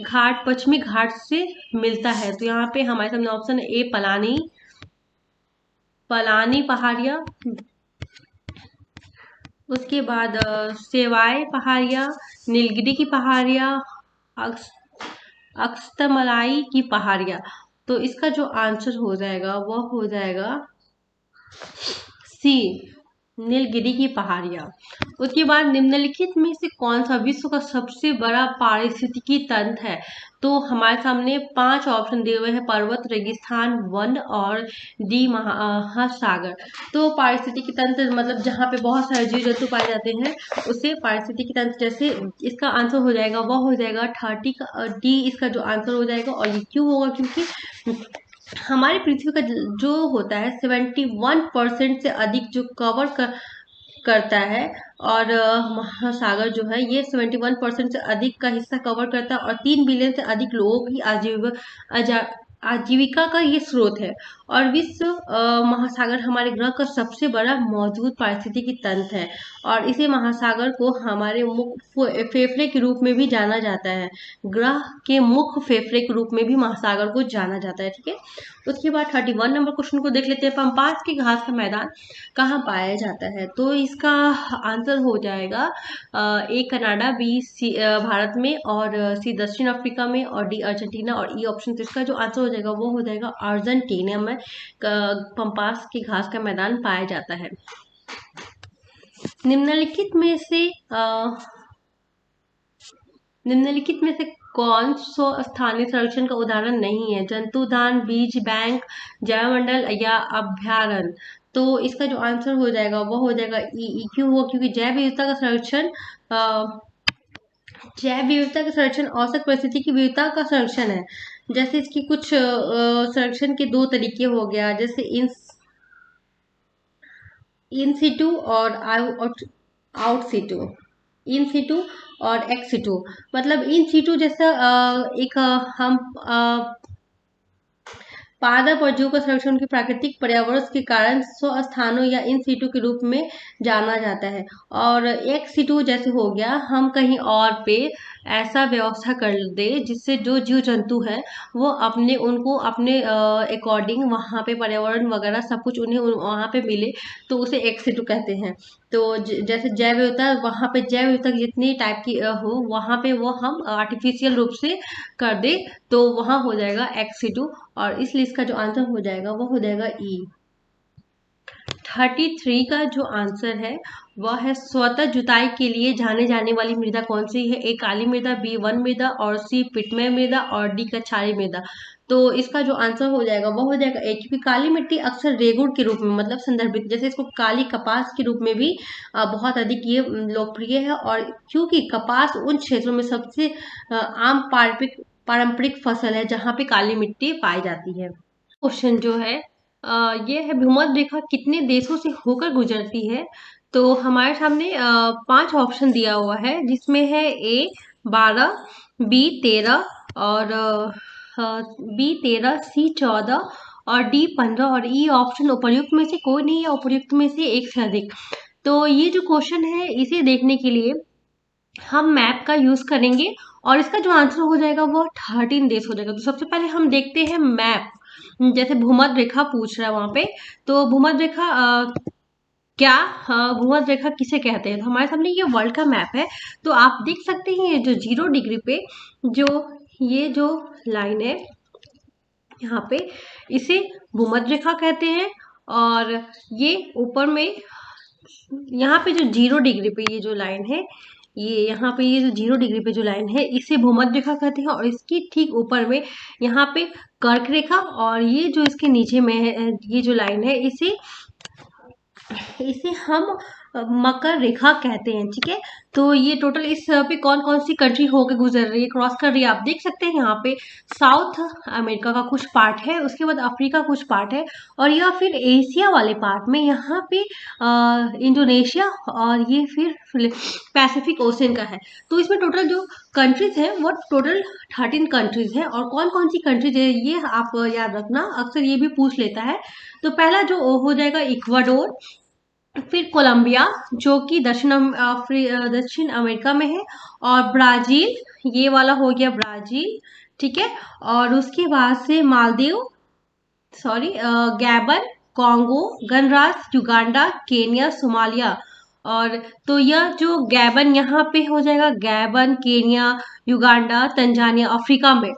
घाट पश्चिमी घाट से मिलता है? तो यहाँ पे हमारे सामने ऑप्शन ए पलानी पहाड़िया, उसके बाद सेवाय पहाड़िया, नीलगिरी की पहाड़िया, अक्सतमलाई की पहाड़िया। तो इसका जो आंसर हो जाएगा वह हो जाएगा सी, नीलगिरी की पहाड़ियां। उसके बाद निम्नलिखित में से कौन सा विश्व का सबसे बड़ा पारिस्थितिकी तंत्र है? तो हमारे सामने 5 ऑप्शन दिए हुए हैं, पर्वत, रेगिस्तान, वन और दी महासागर। तो पारिस्थितिकी तंत्र मतलब जहाँ पे बहुत सारे जीव जंतु पाए जाते हैं उसे पारिस्थितिकी तंत्र। जैसे इसका आंसर हो जाएगा वह हो जाएगा 30 का डी, इसका जो आंसर हो जाएगा। और ये क्यों होगा? क्योंकि हमारी पृथ्वी का जो होता है 71% से अधिक जो करता है, और महासागर जो है ये 71% से अधिक का हिस्सा कवर करता है, और 3 बिलियन से अधिक लोगों की आजीविका का ये स्रोत है। और विश्व महासागर हमारे ग्रह का सबसे बड़ा मौजूद पारिस्थितिकी तंत्र है, और इसे महासागर को हमारे मुख्य फेफड़े के रूप में भी जाना जाता है। ग्रह के मुख्य फेफड़े के रूप में भी महासागर को जाना जाता है, ठीक है। उसके बाद 31 नंबर क्वेश्चन को देख लेते हैं, पंपास के घास का मैदान कहाँ पाया जाता है? तो इसका आंसर हो जाएगा ए कनाडा, बी भारत में, और सी दक्षिण अफ्रीका में, और डी अर्जेंटीना, और ई ऑप्शन। तो इसका जो आंसर हो जाएगा वो हो जाएगा अर्जेंटीना में पंपास के घास का मैदान पाया जाता है। निम्नलिखित में से कौन सा स्थानीय संरक्षण का उदाहरण नहीं है? जंतुदान, बीज बैंक, जैवमंडल या अभ्यारण्य। तो इसका जो आंसर हो जाएगा वो हो जाएगा ई। क्यों हुआ? क्योंकि जैव विविधता का संरक्षण जैव विविधता का संरक्षण औसत परिस्थिति की विविधता का संरक्षण है। जैसे इसकी कुछ संरक्षण के दो तरीके हो गया, जैसे इन सिटू और आउट सिटू। इन सिटू और एक्स सिटू। मतलब इन सिटू जैसा एक हम पादप और जीव का संरक्षण उनके प्राकृतिक पर्यावरण के कारण स्व स्थानों या इन सीटू के रूप में जाना जाता है। और एक सीटू जैसे हो गया, हम कहीं और पे ऐसा व्यवस्था कर दे जिससे जो जीव जंतु है वो अपने उनको अपने अकॉर्डिंग वहाँ पे पर्यावरण वगैरह सब कुछ उन्हें वहाँ पे मिले, तो उसे एक सीटू कहते हैं। तो जैसे जैव विविधता, वहाँ पे जैव विविधता जितनी टाइप की हो वहाँ पे वो हम आर्टिफिशियल रूप से कर दे, तो वहाँ हो जाएगा एक्स सीटू। और इस लिस्ट का जो आंसर हो जाएगा वो हो जाएगा ई। 33 का जो आंसर है वह है स्वतः जुताई के लिए जाने जाने वाली मृदा कौन सी है। ए काली मृदा, बी वन मृदा, और सी पिटमय मृदा, और डी कछारी मृदा। तो इसका जो आंसर हो जाएगा वो हो जाएगा ए, क्योंकि काली मिट्टी अक्सर रेगुड़ के रूप में मतलब संदर्भित, जैसे इसको काली कपास के रूप में भी बहुत अधिक ये लोकप्रिय है। और क्योंकि कपास उन क्षेत्रों में सबसे आम पारंपरिक फसल है जहाँ पे काली मिट्टी पाई जाती है। क्वेश्चन जो है ये है, भूमध्य रेखा कितने देशों से होकर गुजरती है। तो हमारे सामने 5 ऑप्शन दिया हुआ है, जिसमें है ए 12, बी 13, और बी 13, सी 14, और डी 15, और ई ऑप्शन उपर्युक्त में से कोई नहीं है, उपर्युक्त में से एक से अधिक। तो ये जो क्वेश्चन है इसे देखने के लिए हम मैप का यूज करेंगे, और इसका जो आंसर हो जाएगा वो 13 देश हो जाएगा। तो सबसे पहले हम देखते हैं मैप। जैसे भूमध्य रेखा पूछ रहा है वहां पे, तो भूमध्य रेखा क्या भूमध्य रेखा किसे कहते हैं। तो हमारे सामने ये वर्ल्ड का मैप है। तो आप देख सकते हैं ये जो 0 डिग्री पे जो ये जो लाइन है यहाँ पे, इसे भूमध्य रेखा कहते हैं। और ये ऊपर में यहाँ पे जो 0 डिग्री पे ये जो लाइन है, ये यहाँ पे ये जो 0 डिग्री पे जो लाइन है इसे भूमध्य रेखा कहते हैं। और इसकी ठीक ऊपर में यहाँ पे कर्क रेखा, और ये जो इसके नीचे में है ये जो लाइन है इसे इसे हम मकर रेखा कहते हैं। ठीक है, तो ये टोटल इस पे कौन कौन सी कंट्री होकर गुजर रही है, क्रॉस कर रही है, आप देख सकते हैं यहाँ पे साउथ अमेरिका का कुछ पार्ट है, उसके बाद अफ्रीका कुछ पार्ट है, और यह फिर एशिया वाले पार्ट में यहाँ पे इंडोनेशिया, और ये फिर पैसिफिक ओशन का है। तो इसमें टोटल जो कंट्रीज है वो टोटल 13 कंट्रीज है। और कौन कौन सी कंट्रीज है ये आप याद रखना, अक्सर ये भी पूछ लेता है। तो पहला जो हो जाएगा इक्वाडोर, फिर कोलंबिया जो कि दक्षिण अमेरिका में है, और ब्राजील, ये वाला हो गया ब्राजील। ठीक है, और उसके बाद से मालदीव, सॉरी गैबन, कॉन्गो, गणराज्य, युगांडा, केनिया, सोमालिया। और तो यह जो गैबन यहाँ पे हो जाएगा, Gabon, Kenya, Uganda, Tanzania Africa में,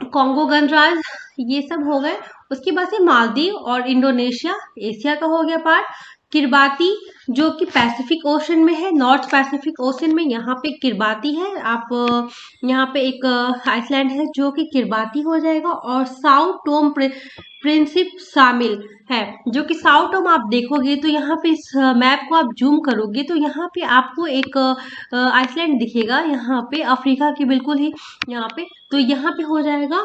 कॉन्गो गणराज्य, ये सब हो गए। उसके बाद से मालदीव और इंडोनेशिया एशिया का हो गया पार्ट। किरबाती जो कि पैसिफिक ओशन में है, नॉर्थ पैसिफिक ओशन में, यहाँ पे किरबाती है। आप यहाँ पे एक आइसलैंड है जो कि किरबाती हो जाएगा। और साउथ टोम प्रिंसिप शामिल है, जो कि साउथ टोम आप देखोगे तो यहाँ पे इस मैप को आप जूम करोगे तो यहाँ पे आपको एक आइसलैंड दिखेगा, यहाँ पे अफ्रीका की बिल्कुल ही यहाँ पे। तो यहाँ पे हो जाएगा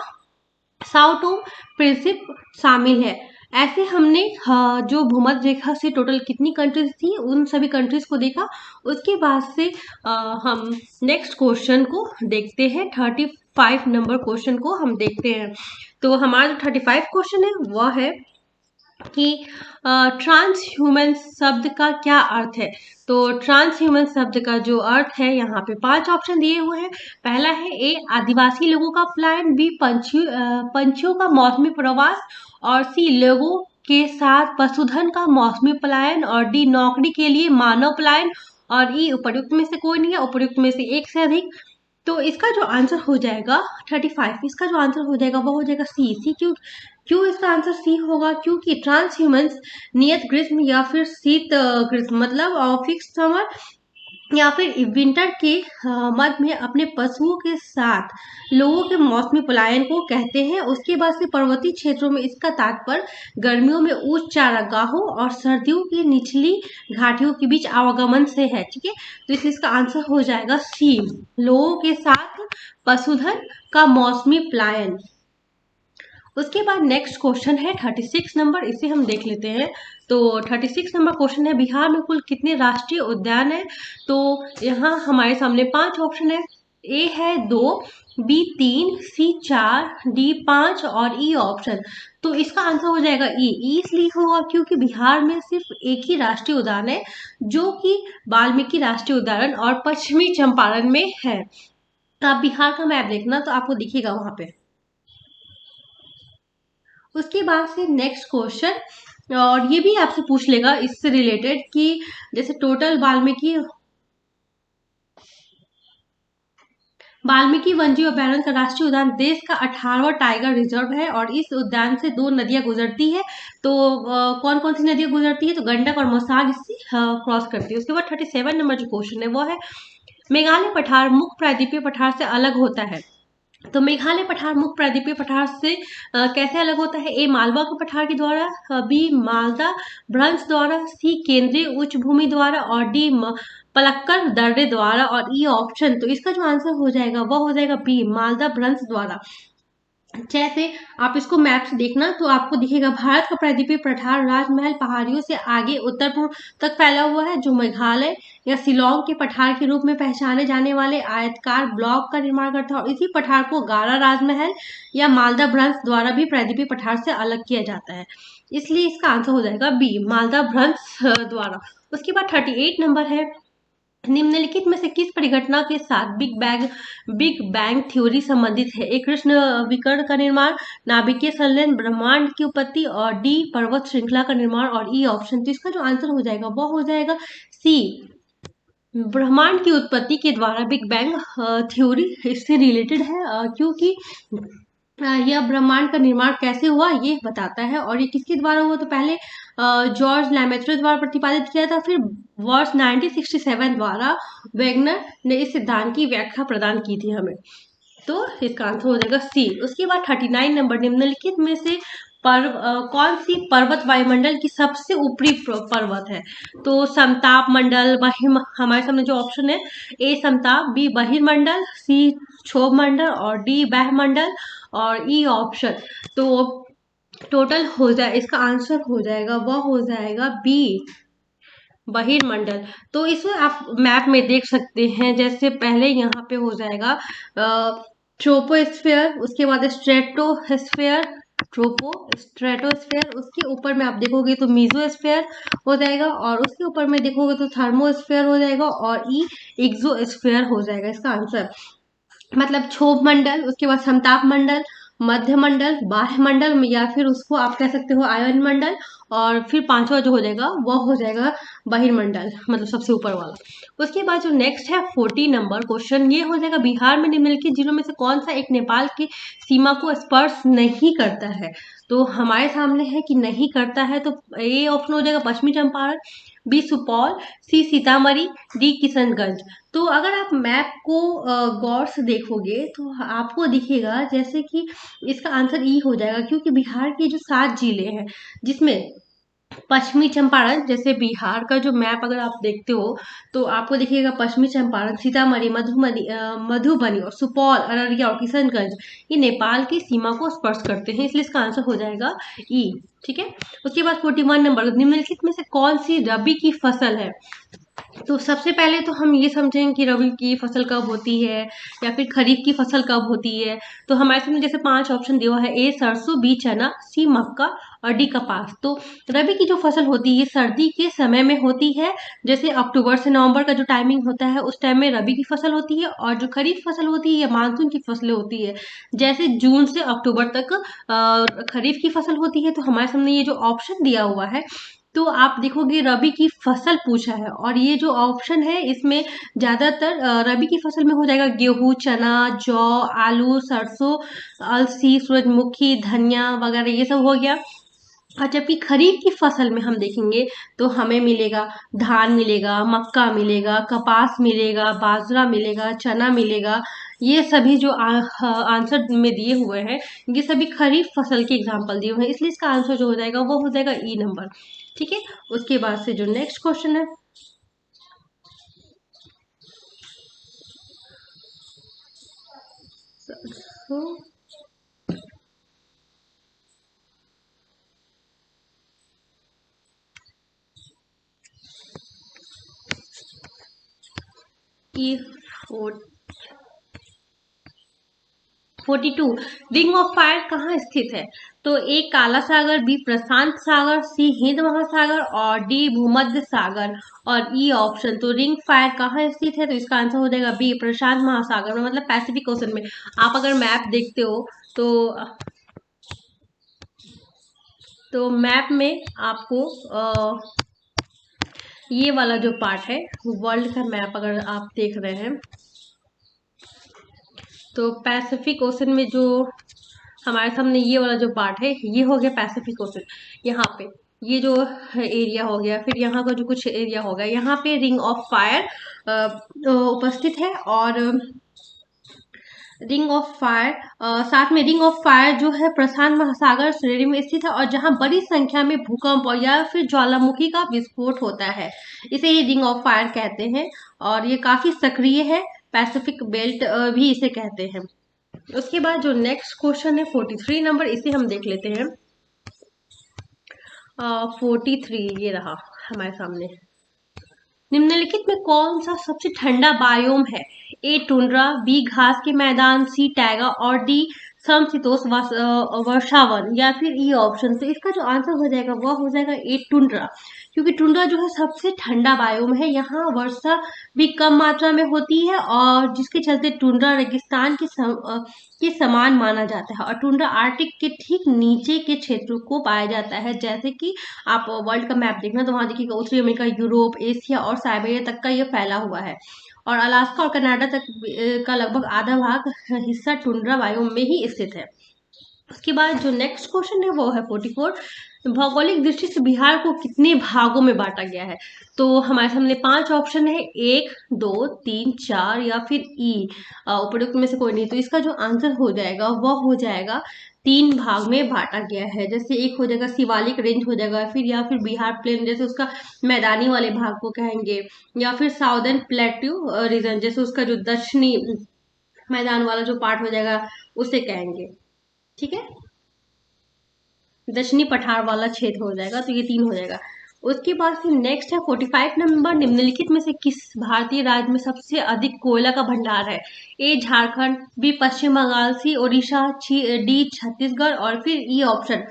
साउथ टोम प्रिंसिप शामिल है। ऐसे हमने जो भूमध्य रेखा से टोटल कितनी कंट्रीज थी उन सभी कंट्रीज को देखा। उसके बाद से हम नेक्स्ट क्वेश्चन को देखते हैं, 35 नंबर क्वेश्चन को हम देखते हैं। तो हमारा जो 35 क्वेश्चन है वह है कि ट्रांस ह्यूमन शब्द का क्या अर्थ है। तो ट्रांस ह्यूमन शब्द का जो अर्थ है, यहाँ पे 5 ऑप्शन दिए हुए हैं। पहला है ए आदिवासी लोगों का पलायन, बी पंछियों का मौसमी प्रवास, और सी लोगों के साथ पशुधन का मौसमी पलायन, और डी नौकरी के लिए मानव पलायन, और ई उपर्युक्त में से कोई नहीं है, उपर्युक्त में से एक से अधिक। तो इसका जो आंसर हो जाएगा 35, इसका जो आंसर हो जाएगा वो हो जाएगा सी। सी क्यों क्यों इसका आंसर सी होगा, क्योंकि ट्रांसह्यूमंस नियत ग्रीष्म या फिर शीत ग्रीष्म मतलब फिक्स समर या फिर विंटर के मध्य में अपने पशुओं के साथ लोगों के मौसमी पलायन को कहते हैं। उसके बाद से पर्वतीय क्षेत्रों में इसका तात्पर्य गर्मियों में उच्च चारागाहों और सर्दियों की निचली घाटियों के बीच आवागमन से है। ठीक है, तो इसलिए इसका आंसर हो जाएगा सी, लोगों के साथ पशुधन का मौसमी पलायन। उसके बाद नेक्स्ट क्वेश्चन है 36 नंबर, इसे हम देख लेते हैं। तो 36 नंबर क्वेश्चन है, बिहार में कुल कितने राष्ट्रीय उद्यान है? तो यहाँ हमारे सामने 5 ऑप्शन है। ए है 2, बी 3, सी 4, डी 5 और ई ऑप्शन। तो इसका आंसर हो जाएगा ई इसलिए होगा क्योंकि बिहार में सिर्फ एक ही राष्ट्रीय उद्यान है, जो कि वाल्मीकि राष्ट्रीय उद्यान और पश्चिमी चंपारण में है। तो आप बिहार का मैप देखना तो आपको दिखेगा वहां पे। उसके बाद से नेक्स्ट क्वेश्चन, और ये भी आपसे पूछ लेगा इससे रिलेटेड कि जैसे टोटल वाल्मीकि वन्यजीव अभयारण्य का राष्ट्रीय उद्यान देश का 18वां टाइगर रिजर्व है और इस उद्यान से 2 नदियां गुजरती है। तो कौन कौन सी नदियां गुजरती है? तो गंडक और मसाग इससे क्रॉस करती है। उसके बाद 37 नंबर जो क्वेश्चन है वो है, मेघालय पठार मुख्य प्रायद्वीपीय पठार से अलग होता है। तो मेघालय पठार मुख्य प्रायद्वीपीय पठार से कैसे अलग होता है? ए मालवा के पठार के द्वारा, बी मालदा भ्रंश द्वारा, सी केंद्रीय उच्च भूमि द्वारा और डी पलक्कड़ दर्रे द्वारा और ई ऑप्शन। तो इसका जो आंसर हो जाएगा वो हो जाएगा बी मालदा भ्रंश द्वारा। जैसे आप इसको मैप से देखना तो आपको दिखेगा भारत का प्रायद्वीपीय पठार राजमहल पहाड़ियों से आगे उत्तर पूर्व तक फैला हुआ है, जो मेघालय या शिलोंग के पठार के रूप में पहचाने जाने वाले आयताकार ब्लॉक का निर्माण करता है। और इसी पठार को गारा राजमहल या मालदा भ्रंश द्वारा भी प्रायद्वीपीय पठार से अलग किया जाता है, इसलिए इसका आंसर हो जाएगा बी मालदा भ्रंश द्वारा। उसके बाद 38 नंबर है, निम्नलिखित में से किस परिघटना के साथ बिग बैंग थ्योरी संबंधित है? ए कृष्ण विकर्ण का निर्माण, नाभिकीय संलयन, ब्रह्मांड की उत्पत्ति और डी पर्वत श्रृंखला का निर्माण और ई ऑप्शन। तो इसका जो आंसर हो जाएगा वो हो जाएगा सी, ब्रह्मांड की उत्पत्ति के द्वारा बिग बैंग थ्योरी इससे रिलेटेड है, क्योंकि यह ब्रह्मांड का निर्माण कैसे हुआ ये बताता है। और ये किसके द्वारा हुआ? तो पहले जॉर्ज लैमेत्रे द्वारा प्रतिपादित किया था, फिर वर्ष 1967 द्वारा वेगनर ने इस सिद्धांत की व्याख्या प्रदान की थी हमें। तो इसका आंसर हो जाएगा सी। उसके बाद 39 नंबर, निम्नलिखित में से कौन सी पर्वत वायुमंडल की सबसे ऊपरी पर्वत है? तो समताप मंडल, हमारे सामने जो ऑप्शन है, ए समताप, बी बहिर्मंडल, सी क्षोभ मंडल और डी बैहमंडल और ई ऑप्शन। तो टोटल हो जाए, इसका आंसर हो जाएगा वह हो जाएगा बी बहिर्मंडल। तो इसमें आप मैप में देख सकते हैं, जैसे पहले यहाँ पे हो जाएगा ट्रोपोस्फेयर, उसके बाद स्ट्रेटोस्फेयर, स्ट्रेटोस्फेयर, उसके ऊपर में आप देखोगे तो मीजोस्फेयर हो जाएगा और उसके ऊपर में देखोगे तो थर्मोस्फेयर हो जाएगा और ई एक्सोस्फेयर हो जाएगा। इसका आंसर मतलब क्षोभ मंडल, उसके बाद समताप मंडल, मध्य मंडल, बाह्य मंडल या फिर उसको आप कह सकते हो आयन मंडल, और फिर पांचवा जो हो जाएगा वो हो जाएगा बहिर्मंडल, मतलब सबसे ऊपर वाला। उसके बाद जो नेक्स्ट है 40 नंबर क्वेश्चन, ये हो जाएगा बिहार में निम्नलिखित जिलों में से कौन सा एक नेपाल की सीमा को स्पर्श नहीं करता है? तो हमारे सामने है कि नहीं करता है, तो ए ऑप्शन हो जाएगा पश्चिमी चंपारण, बी सुपौल, सी सीतामढ़ी, डी किशनगंज। तो अगर आप मैप को गौर से देखोगे तो आपको दिखेगा जैसे कि इसका आंसर ई हो जाएगा, क्योंकि बिहार के जो 7 जिले हैं जिसमें पश्चिमी चंपारण, जैसे बिहार का जो मैप अगर आप देखते हो तो आपको दिखेगा पश्चिमी चंपारण, सीतामढ़ी, मधुबनी और सुपौल, अररिया और किशनगंज ये नेपाल की सीमा को स्पर्श करते हैं, इसलिए इसका आंसर हो जाएगा ई। ठीक है, उसके बाद 41 नंबर, निम्नलिखित में से कौन सी रबी की फसल है? तो सबसे पहले तो हम ये समझेंगे कि रबी की फसल कब होती है या फिर खरीफ की फसल कब होती है। तो हमारे सामने जैसे 5 ऑप्शन दिया है, ए सरसों, बी चना, सी मक्का और डी कपास। तो रबी की जो फसल होती है सर्दी के समय में होती है, जैसे अक्टूबर से नवंबर का जो टाइमिंग होता है उस टाइम में रबी की फसल होती है, और जो खरीफ फसल होती है या मानसून की फसलें होती है जैसे जून से अक्टूबर तक खरीफ की फसल होती है। तो हमारे सामने ये जो ऑप्शन दिया हुआ है तो आप देखोगे रबी की फसल पूछा है, और ये जो ऑप्शन है इसमें ज्यादातर रबी की फसल में हो जाएगा गेहूं, चना, जौ, आलू, सरसों, अलसी, सूरजमुखी, धनिया वगैरह ये सब हो गया। और जबकि खरीफ की फसल में हम देखेंगे तो हमें मिलेगा धान मिलेगा, मक्का मिलेगा, कपास मिलेगा, बाजरा मिलेगा, चना मिलेगा। ये सभी जो आंसर में दिए हुए हैं, ये सभी खरीफ फसल के एग्जाम्पल दिए हुए हैं, इसलिए इसका आंसर जो हो जाएगा वो हो जाएगा ई नंबर। ठीक है, उसके बाद से जो नेक्स्ट क्वेश्चन है, सरसों की 42 रिंग ऑफ फायर कहाँ स्थित है? तो ए काला सागर, बी प्रशांत सागर, सी हिंद महासागर और डी भूमध्य सागर और ई ऑप्शन। तो रिंग फायर कहाँ स्थित है? तो इसका आंसर हो जाएगा बी प्रशांत महासागर में, मतलब पैसिफिक ओशन में। आप अगर मैप देखते हो तो मैप में आपको ये वाला जो पार्ट है, वर्ल्ड का मैप अगर आप देख रहे हैं तो पैसिफिक ओशन में जो हमारे सामने ये वाला जो पार्ट है, ये हो गया पैसिफिक ओशन। यहाँ पे ये जो एरिया हो गया, फिर यहाँ का जो कुछ एरिया हो गया, यहाँ पे रिंग ऑफ फायर उपस्थित है। और रिंग ऑफ फायर साथ में रिंग ऑफ फायर जो है प्रशांत महासागर श्रेणी में स्थित है, और जहां बड़ी संख्या में भूकंप और या फिर ज्वालामुखी का विस्फोट होता है, इसे ही रिंग ऑफ फायर कहते हैं। और ये काफी सक्रिय है, पैसिफिक बेल्ट भी इसे कहते हैं। उसके बाद जो नेक्स्ट क्वेश्चन है 43 नंबर, इसे हम देख लेते हैं। 43 ये रहा हमारे सामने। निम्नलिखित में कौन सा सबसे ठंडा बायोम है? ए टुंड्रा, बी घास के मैदान, सी टैगा और डी समशीतोष्ण वर्षावन या फिर ई ऑप्शन। तो इसका जो आंसर हो जाएगा वह हो जाएगा ए टुंड्रा, क्योंकि टुंड्रा जो है सबसे ठंडा बायोम है। यहाँ वर्षा भी कम मात्रा में होती है, और जिसके चलते टुंड्रा रेगिस्तान के समान माना जाता है। और टुंड्रा आर्टिक के ठीक नीचे के क्षेत्रों को पाया जाता है। जैसे कि आप वर्ल्ड का मैप देखना तो वहां देखिएगा उत्तरी अमेरिका, यूरोप, एशिया और साइबेरिया तक का ये फैला हुआ है। और अलास्का और कनाडा तक का लगभग आधा भाग हिस्सा टुंड्रा बायोम में ही स्थित है। उसके बाद जो नेक्स्ट क्वेश्चन है वो है 44। भौगोलिक दृष्टि से बिहार को कितने भागों में बांटा गया है? तो हमारे सामने 5 ऑप्शन है, 1, 2, 3, 4 या फिर ई उपयुक्त में से कोई नहीं। तो इसका जो आंसर हो जाएगा वह हो जाएगा 3 भाग में बांटा गया है। जैसे एक हो जाएगा शिवालिक रेंज हो जाएगा, फिर या फिर बिहार प्लेन जैसे उसका मैदानी वाले भाग को कहेंगे, या फिर साउदर्न प्लेट्यू रीजन जैसे उसका जो दक्षिणी मैदान वाला जो पार्ट हो जाएगा उसे कहेंगे। ठीक है, दक्षिणी पठार वाला क्षेत्र हो जाएगा। तो ये 3 हो जाएगा। उसके बाद फिर नेक्स्ट है 45 नंबर। निम्नलिखित में से किस भारतीय राज्य में सबसे अधिक कोयला का भंडार है? ए झारखंड, बी पश्चिम बंगाल, सी ओडिशा, डी छत्तीसगढ़ और फिर ई ऑप्शन।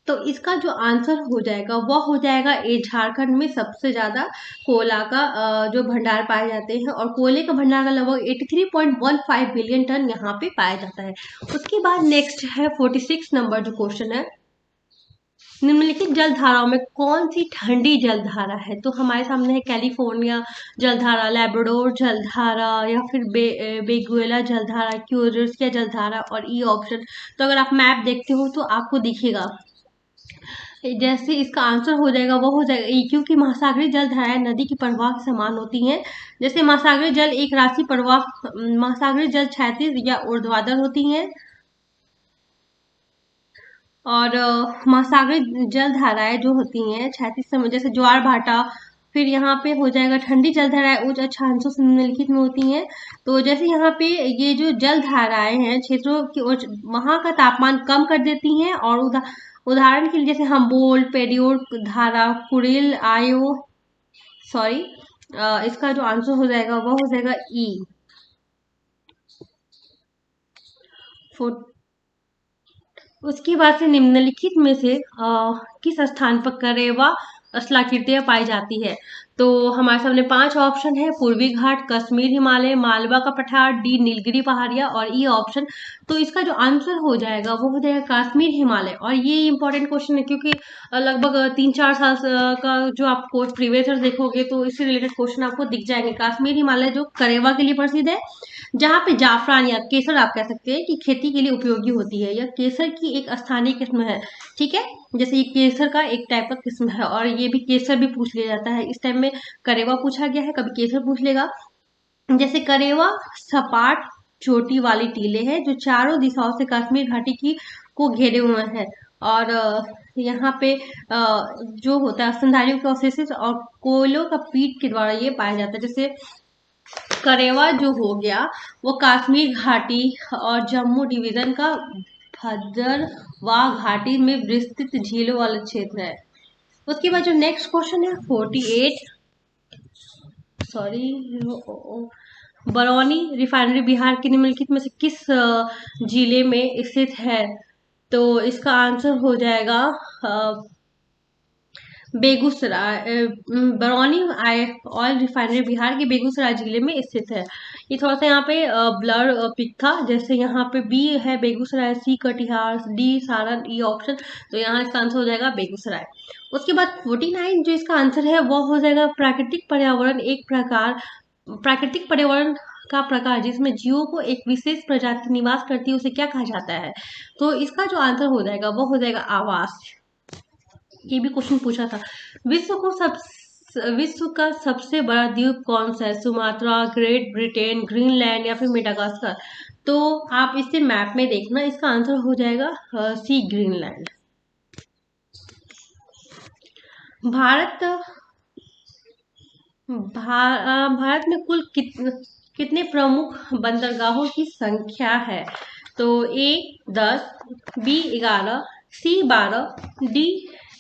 तो इसका जो आंसर हो जाएगा वह हो जाएगा ए झारखंड में सबसे ज्यादा कोयला का जो भंडार पाए जाते हैं, और कोयले का भंडार का लगभग 83.15 बिलियन टन यहाँ पे पाया जाता है। उसके बाद नेक्स्ट है 46 नंबर जो क्वेश्चन है। निम्नलिखित जलधाराओं में कौन सी ठंडी जलधारा है? तो हमारे सामने है कैलिफोर्निया जलधारा, लेब्राडोर जलधारा या फिर बेगुएला जलधारा, क्यूरेटिया जलधारा और ई ऑप्शन। तो अगर आप मैप देखते हो तो आपको दिखेगा, जैसे इसका आंसर हो जाएगा वो हो जाएगा ई, क्योंकि महासागरीय जलधाराएं नदी की प्रवाह के समान होती हैं। जैसे महासागरीय जल एक राशि प्रवाह, महासागरीय जल क्षैतिज या ऊर्ध्वाधर होती हैं, और महासागरीय जलधाराएं जो होती हैं क्षैतिज समय, जैसे ज्वार भाटा। फिर यहाँ पे हो जाएगा ठंडी जलधाराएं उच्च अक्षांशों से निम्नलिखित में होती हैं। तो जैसे यहाँ पे ये जो जलधाराएं हैं क्षेत्रों की वहां का तापमान कम कर देती हैं, और उदाहरण के लिए जैसे हम्बोल्ट, पेरियोड धारा, कुरिल, आयो, सॉरी, इसका जो आंसर हो जाएगा वो हो जाएगा ई। उसके बाद से निम्नलिखित में से किस स्थान पर करेवा स्थलाकृतियां पाई जाती है? तो हमारे सामने 5 ऑप्शन है, पूर्वी घाट, कश्मीर हिमालय, मालवा का पठार, डी नीलगिरी पहाड़िया और ई ऑप्शन। तो इसका जो आंसर हो जाएगा वो हो जाएगा कश्मीर हिमालय। और ये इंपॉर्टेंट क्वेश्चन है, क्योंकि लगभग 3-4 साल का जो आप प्रीवियस ईयर देखोगे तो इससे रिलेटेड क्वेश्चन आपको दिख जाएंगे। कश्मीर हिमालय जो करेवा के लिए प्रसिद्ध है, जहाँ पे जाफरान या केसर आप कह सकते हैं कि खेती के लिए उपयोगी होती है, या केसर की एक स्थानीय किस्म है। ठीक है, जैसे ये केसर का एक टाइप का किस्म है, और ये भी केसर भी पूछ लिया जाता है। इस टाइम में करेवा पूछा गया है, कभी केसर पूछ लेगा। जैसे करेवा सपाट चोटी वाली टीले हैं जो चारों दिशाओं से कश्मीर घाटी की को घेरे हुए हैं, और यहाँ पे जो होता है स्तनधारियों के अवशेष और कोयलों का पीठ के द्वारा ये पाया जाता है। जैसे करेवा जो हो गया वो कश्मीर घाटी और जम्मू डिवीजन का भद्रवाह घाटी में विस्तृत झीलों वाला क्षेत्र है। उसके बाद जो नेक्स्ट क्वेश्चन है 48, सॉरी, बरौनी रिफाइनरी बिहार के निम्नलिखित में से किस जिले में स्थित है? तो इसका आंसर हो जाएगा बेगूसराय। बरौनी ऑयल रिफाइनरी बिहार के बेगूसराय जिले में स्थित है। ये थोड़ा सा यहाँ पे ब्लर पिक था, जैसे यहाँ पे बी है Begusarai, C Katihar, D Saran, E option, तो यहाँ इसका आंसर हो जाएगा बेगूसराय। उसके बाद 49 जो इसका आंसर है वो हो जाएगा प्राकृतिक पर्यावरण। एक प्रकार प्राकृतिक पर्यावरण का प्रकार जिसमें जीवों को एक विशेष प्रजाति निवास करती है उसे क्या कहा जाता है? तो इसका जो आंसर हो जाएगा वो हो जाएगा आवास। ये भी क्वेश्चन पूछा था। विश्व का सबसे बड़ा द्वीप कौन सा है? सुमात्रा, ग्रेट ब्रिटेन, ग्रीनलैंड या फिर मेडागास्कर? तो आप इसे मैप में देखना, इसका आंसर हो जाएगा सी ग्रीनलैंड। भारत भारत में कुल कितने प्रमुख बंदरगाहों की संख्या है? तो ए 10, बी 11, सी 12, डी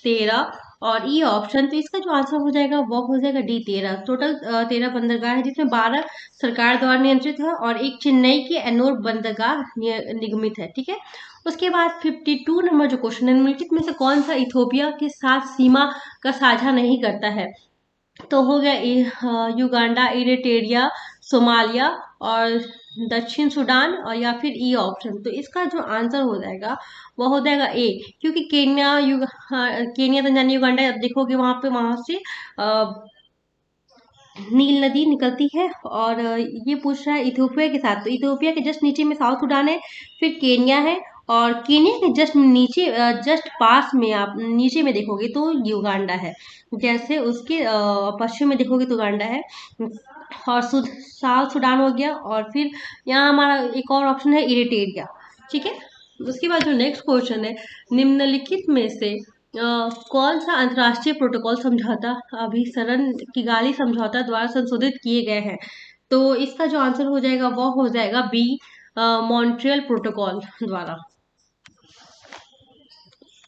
13 और ई ऑप्शन। तो इसका जो आंसर हो जाएगा वो हो जाएगा डी 13। टोटल 13 बंदरगाह है, जिसमें 12 सरकार द्वारा नियंत्रित है और एक चेन्नई के एनोर बंदरगाह निगमित है। ठीक है, उसके बाद 52 नंबर जो क्वेश्चन है, निम्नलिखित में से कौन सा इथोपिया के साथ सीमा का साझा नहीं करता है? तो हो गया युगांडा, इरिट्रिया, सोमालिया और दक्षिण सूडान, और या फिर ई ऑप्शन। तो इसका जो आंसर हो जाएगा वो हो जाएगा ए, क्योंकि केनिया तंजानिया युगांडा आप देखोगे वहां से नील नदी निकलती है। और ये पूछ रहा है इथियोपिया के साथ, तो इथियोपिया के जस्ट नीचे में साउथ सूडान है, फिर केनिया है, और केनिया के जस्ट नीचे जस्ट पास में आप नीचे में देखोगे तो युगांडा है। जैसे उसके पश्चिम में देखोगे तो युगांडा है, और साउथ सूडान हो गया, और फिर यहाँ हमारा एक और ऑप्शन है इरिट्रिया। ठीक है, उसके बाद जो नेक्स्ट क्वेश्चन है, निम्नलिखित में से कौन सा अंतर्राष्ट्रीय प्रोटोकॉल समझौता अभिसरण किगाली समझौता द्वारा संशोधित किए गए हैं? तो इसका जो आंसर हो जाएगा वो हो जाएगा बी, मॉन्ट्रियल प्रोटोकॉल द्वारा।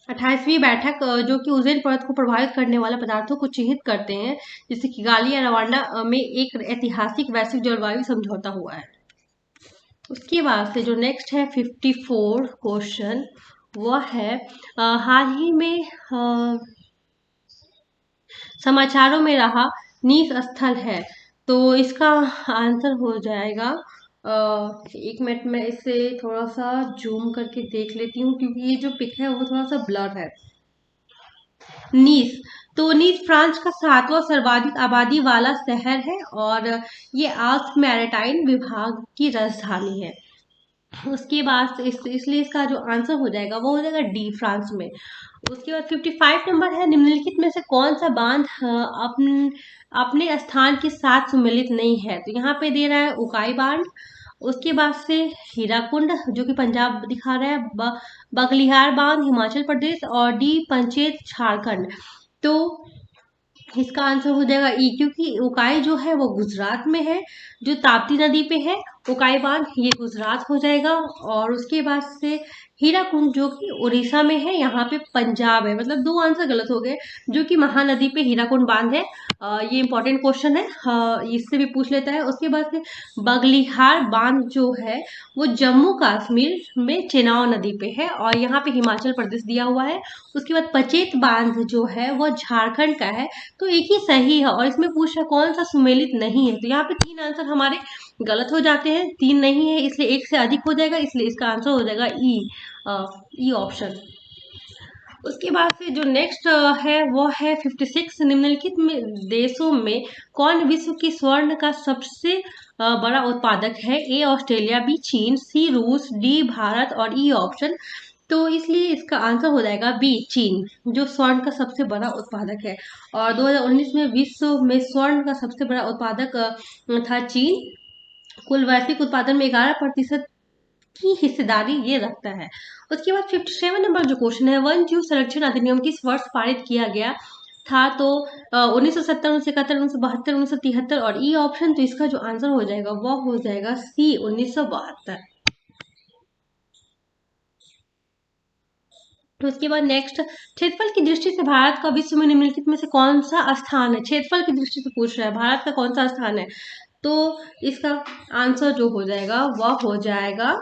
28वीं बैठक जो कि ओजोन परत को प्रभावित करने वाले पदार्थों को चिन्हित करते हैं, जिससे किगाली या रवांडा में एक ऐतिहासिक वैश्विक जलवायु समझौता हुआ है। उसके बाद से जो नेक्स्ट है 54 क्वेश्चन, वह है हाल ही में समाचारों में रहा नीस स्थल है। तो इसका आंसर हो जाएगा एक मिनट में इसे थोड़ा सा जूम करके देख लेती हूँ, क्योंकि ये जो पिक है वो थोड़ा सा ब्लर है। नीस, तो नीस फ्रांस का 7वां सर्वाधिक आबादी वाला शहर है, और ये आल्प्स मैरिटाइम विभाग की राजधानी है। उसके बाद इसलिए इसका जो आंसर हो जाएगा वो हो जाएगा डी, फ्रांस में। उसके बाद 55 नंबर है, निम्नलिखित में से कौन सा बांध अपने स्थान के साथ सम्मिलित नहीं है? तो यहाँ पे दे रहा है उकाई बांध, उसके बाद से हीराकुंड जो कि पंजाब दिखा रहा है, बगलिहार बांध हिमाचल प्रदेश, और डी पंचेत झारखंड। तो इसका आंसर हो जाएगा ई, क्योंकि उकाई जो है वो गुजरात में है, जो ताप्ती नदी पे है उकाई बांध, ये गुजरात हो जाएगा। और उसके बाद से हीराकुंड जो कि उड़ीसा में है, यहाँ पे पंजाब है। मतलब 2 आंसर गलत हो गए, जो कि महानदी पे हीराकुंड बांध है। ये इंपॉर्टेंट क्वेश्चन है, इससे भी पूछ लेता है। उसके बाद से बगलिहार बांध जो है वो जम्मू कश्मीर में चेनाब नदी पे है, और यहाँ पे हिमाचल प्रदेश दिया हुआ है। उसके बाद पचेत बांध जो है वो झारखंड का है। तो एक ही सही है, और इसमें पूछ रहा है कौन सा सुमेलित नहीं है। तो यहाँ पे 3 आंसर हमारे गलत हो जाते हैं, 3 नहीं है इसलिए 1 से अधिक हो जाएगा, इसलिए इसका आंसर हो जाएगा ई, ई ऑप्शन। उसके बाद से जो नेक्स्ट है वो है 56, निम्नलिखित में देशों में कौन विश्व की स्वर्ण का सबसे बड़ा उत्पादक है? ए ऑस्ट्रेलिया, बी चीन, सी रूस, डी भारत और ई ऑप्शन। तो इसलिए इसका आंसर हो जाएगा बी चीन, जो स्वर्ण का सबसे बड़ा उत्पादक है। और 2019 में विश्व में स्वर्ण का सबसे बड़ा उत्पादक था चीन। कुल वैश्विक उत्पादन में 11% की हिस्सेदारी ये रखता है। उसके बाद 57 नंबर जो क्वेश्चन है, वन जीव संरक्षण अधिनियम किस वर्ष पारित किया गया था? तो 1970, 1971, 1972, 1973 और ई ऑप्शन। तो इसका जो आंसर हो जाएगा वो हो जाएगा सी 1972। तो उसके बाद नेक्स्ट, क्षेत्रफल की दृष्टि से भारत का विश्व में निम्नलिखित में से कौन सा स्थान है? क्षेत्रफल की दृष्टि से पूछ रहा है, भारत का कौन सा स्थान है? तो इसका आंसर जो हो जाएगा वह हो जाएगा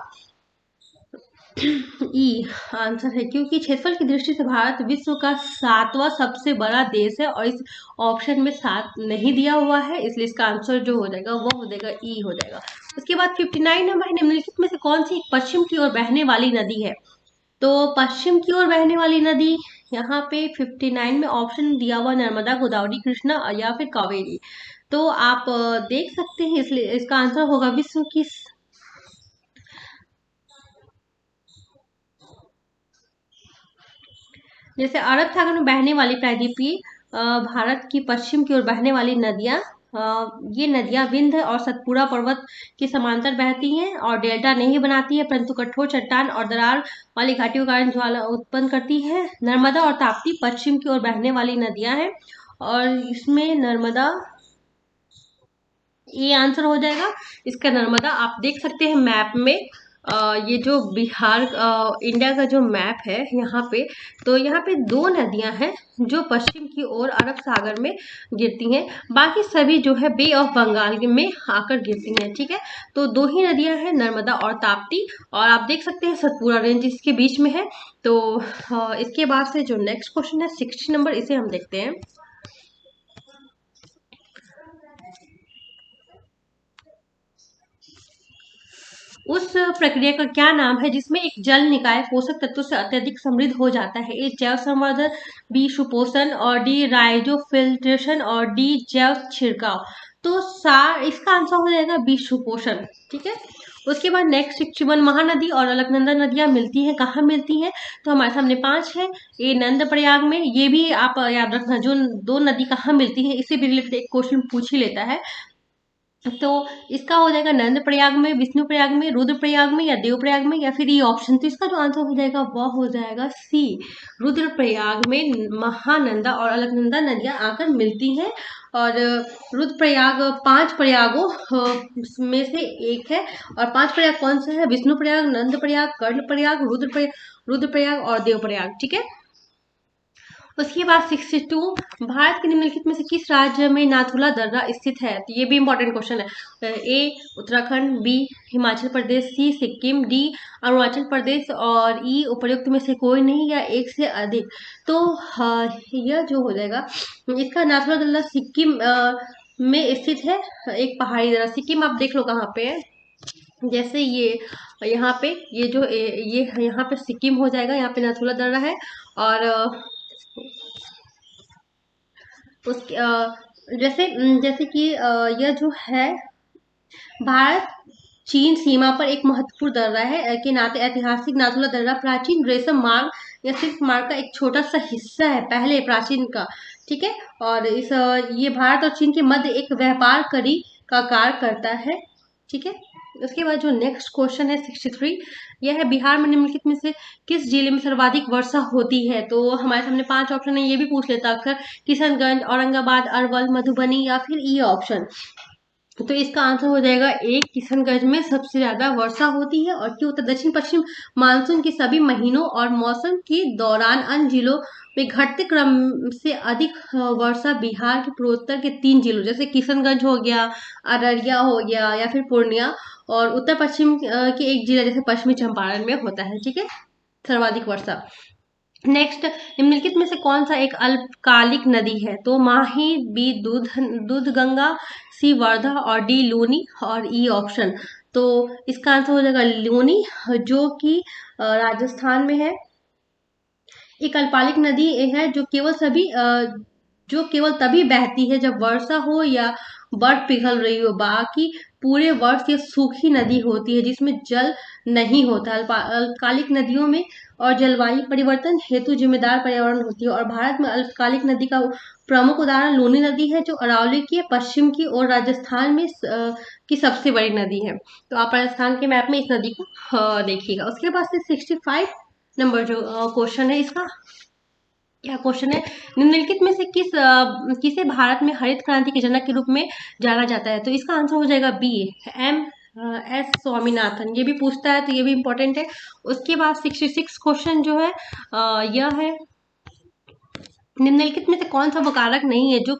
ई आंसर है, क्योंकि क्षेत्रफल की दृष्टि से भारत विश्व का 7वां सबसे बड़ा देश है और इस ऑप्शन में 7 नहीं दिया हुआ है, इसलिए इसका आंसर जो हो जाएगा वो हो जाएगा ई हो जाएगा। उसके बाद 59 नंबर, निम्नलिखित में से कौन सी एक पश्चिम की ओर बहने वाली नदी है? तो पश्चिम की ओर बहने वाली नदी यहाँ पे 59 में ऑप्शन दिया हुआ नर्मदा, गोदावरी, कृष्णा या फिर कावेरी। तो आप देख सकते हैं, इसलिए इसका आंसर होगा विश्व की जैसे अरब सागर में बहने वाली प्रायद्वीपीय भारत की पश्चिम की ओर बहने वाली नदियां, ये नदियां विंध्य और सतपुड़ा पर्वत के समांतर बहती हैं और डेल्टा नहीं बनाती है, परंतु कठोर चट्टान और दरार वाली घाटियों के कारण ज्वाला उत्पन्न करती है। नर्मदा और ताप्ती पश्चिम की ओर बहने वाली नदियां हैं और इसमें नर्मदा ये आंसर हो जाएगा। इसका नर्मदा आप देख सकते हैं मैप में, ये जो बिहार इंडिया का जो मैप है यहाँ पे, तो यहाँ पे 2 नदियां हैं जो पश्चिम की ओर अरब सागर में गिरती हैं, बाकी सभी जो है बे ऑफ बंगाल में आकर गिरती हैं। ठीक है, तो 2 ही नदियां हैं, नर्मदा और ताप्ती, और आप देख सकते हैं सतपुड़ा रेंज इसके बीच में है। तो इसके बाद से जो नेक्स्ट क्वेश्चन है 60 नंबर, इसे हम देखते हैं। उस प्रक्रिया का क्या नाम है जिसमें एक जल निकाय पोषक तत्वों से अत्यधिक समृद्ध हो जाता है? ए जैव संवर्धन, बी सुपोषण और डी राइजो फिल्ट्रेशन और डी जैव छिड़काव। तो इसका आंसर हो जाएगा बी सुपोषण। ठीक है, उसके बाद नेक्स्ट 61, महानदी और अलकनंदा नदियां मिलती हैं, कहाँ मिलती हैं? तो हमारे सामने 5 है। ए नंद प्रयाग में, ये भी आप याद रखना, जो 2 नदी कहाँ मिलती है इससे भी रिलेटेड एक क्वेश्चन पूछ ही लेता है। तो इसका हो जाएगा नंद प्रयाग में, विष्णु प्रयाग में, रुद्र प्रयाग में या देव प्रयाग में या फिर ये ऑप्शन। तो इसका जो आंसर हो जाएगा वह हो जाएगा सी, रुद्र प्रयाग में महानंदा और अलकनंदा नदियां आकर मिलती हैं। और रुद्र प्रयाग 5 प्रयागों में से एक है। और 5 प्रयाग कौन सा है? विष्णु प्रयाग, नंद प्रयाग, कर्ण प्रयाग, रुद्र प्रयाग और देव प्रयाग। ठीक है, उसके बाद 62, भारत के निम्नलिखित में से किस राज्य में नाथुला दर्रा स्थित है? तो ये भी इंपॉर्टेंट क्वेश्चन है। ए उत्तराखंड, बी हिमाचल प्रदेश, सी सिक्किम, डी अरुणाचल प्रदेश और ई उपर्युक्त में से कोई नहीं या एक से अधिक। तो यह जो हो जाएगा, इसका नाथुला दर्रा सिक्किम में स्थित है, एक पहाड़ी दर्रा। सिक्किम आप देख लो कहाँ पे है, जैसे ये यहाँ पे, ये जो ये यहाँ पे सिक्किम हो जाएगा, यहाँ पे नाथुला दर्रा है। और उसके जैसे जैसे कि यह जो है भारत चीन सीमा पर एक महत्वपूर्ण दर्रा है के नाते ऐतिहासिक नाथुला दर्रा प्राचीन रेशम मार्ग या सिल्क मार्ग का एक छोटा सा हिस्सा है, पहले प्राचीन का। ठीक है, और ये भारत और चीन के मध्य एक व्यापार कड़ी का कार्य करता है। ठीक है, उसके बाद जो नेक्स्ट क्वेश्चन है 63, यह है बिहार में निम्नलिखित में से किस जिले में सर्वाधिक वर्षा होती है? तो हमारे सामने 5 ऑप्शन है, ये भी पूछ लेता अक्सर, किशनगंज, औरंगाबाद, अरवल, मधुबनी या फिर ई ऑप्शन। तो इसका आंसर हो जाएगा ए, किशनगंज में सबसे ज्यादा वर्षा होती है। और क्यों? उत्तर दक्षिण पश्चिम मानसून के सभी महीनों और मौसम के दौरान अन्य जिलों में घटते क्रम से अधिक वर्षा बिहार के पूर्वोत्तर के 3 जिलों जैसे किशनगंज हो गया, अररिया हो गया या फिर पूर्णिया, और उत्तर पश्चिम के एक जिला जैसे पश्चिमी चंपारण में होता है। ठीक है, सर्वाधिक वर्षा। नेक्स्ट, निम्नलिखित में से कौन सा एक अल्पकालिक नदी है? तो माही, बी दूध गंगा, सी वर्धा और डी लूनी और ई ऑप्शन। तो इसका आंसर हो जाएगा लूनी, जो कि राजस्थान में है। एक अल्पकालिक नदी है जो केवल तभी बहती है जब वर्षा हो या बर्फ पिघल रही हो। बाकी पूरे वर्ष ये सूखी नदी होती है जिसमें जल नहीं होता। अल्पकालिक नदियों में और जलवायु परिवर्तन हेतु जिम्मेदार पर्यावरण होती है। और भारत में अल्पकालिक नदी का प्रमुख उदाहरण लूनी नदी है जो अरावली की पश्चिम की और राजस्थान में की सबसे बड़ी नदी है। तो आप राजस्थान के मैप में इस नदी को देखिएगा। उसके बाद से 65 नंबर जो क्वेश्चन है इसका क्या क्वेश्चन है, निम्नलिखित में से किसे भारत में हरित क्रांति के जनक के रूप में जाना जाता है। तो इसका आंसर हो जाएगा बी, एम एस स्वामीनाथन। ये भी पूछता है तो ये भी इंपॉर्टेंट है। उसके बाद 66 क्वेश्चन जो है यह है, निम्नलिखित में से कौन सा वो कारक नहीं है जो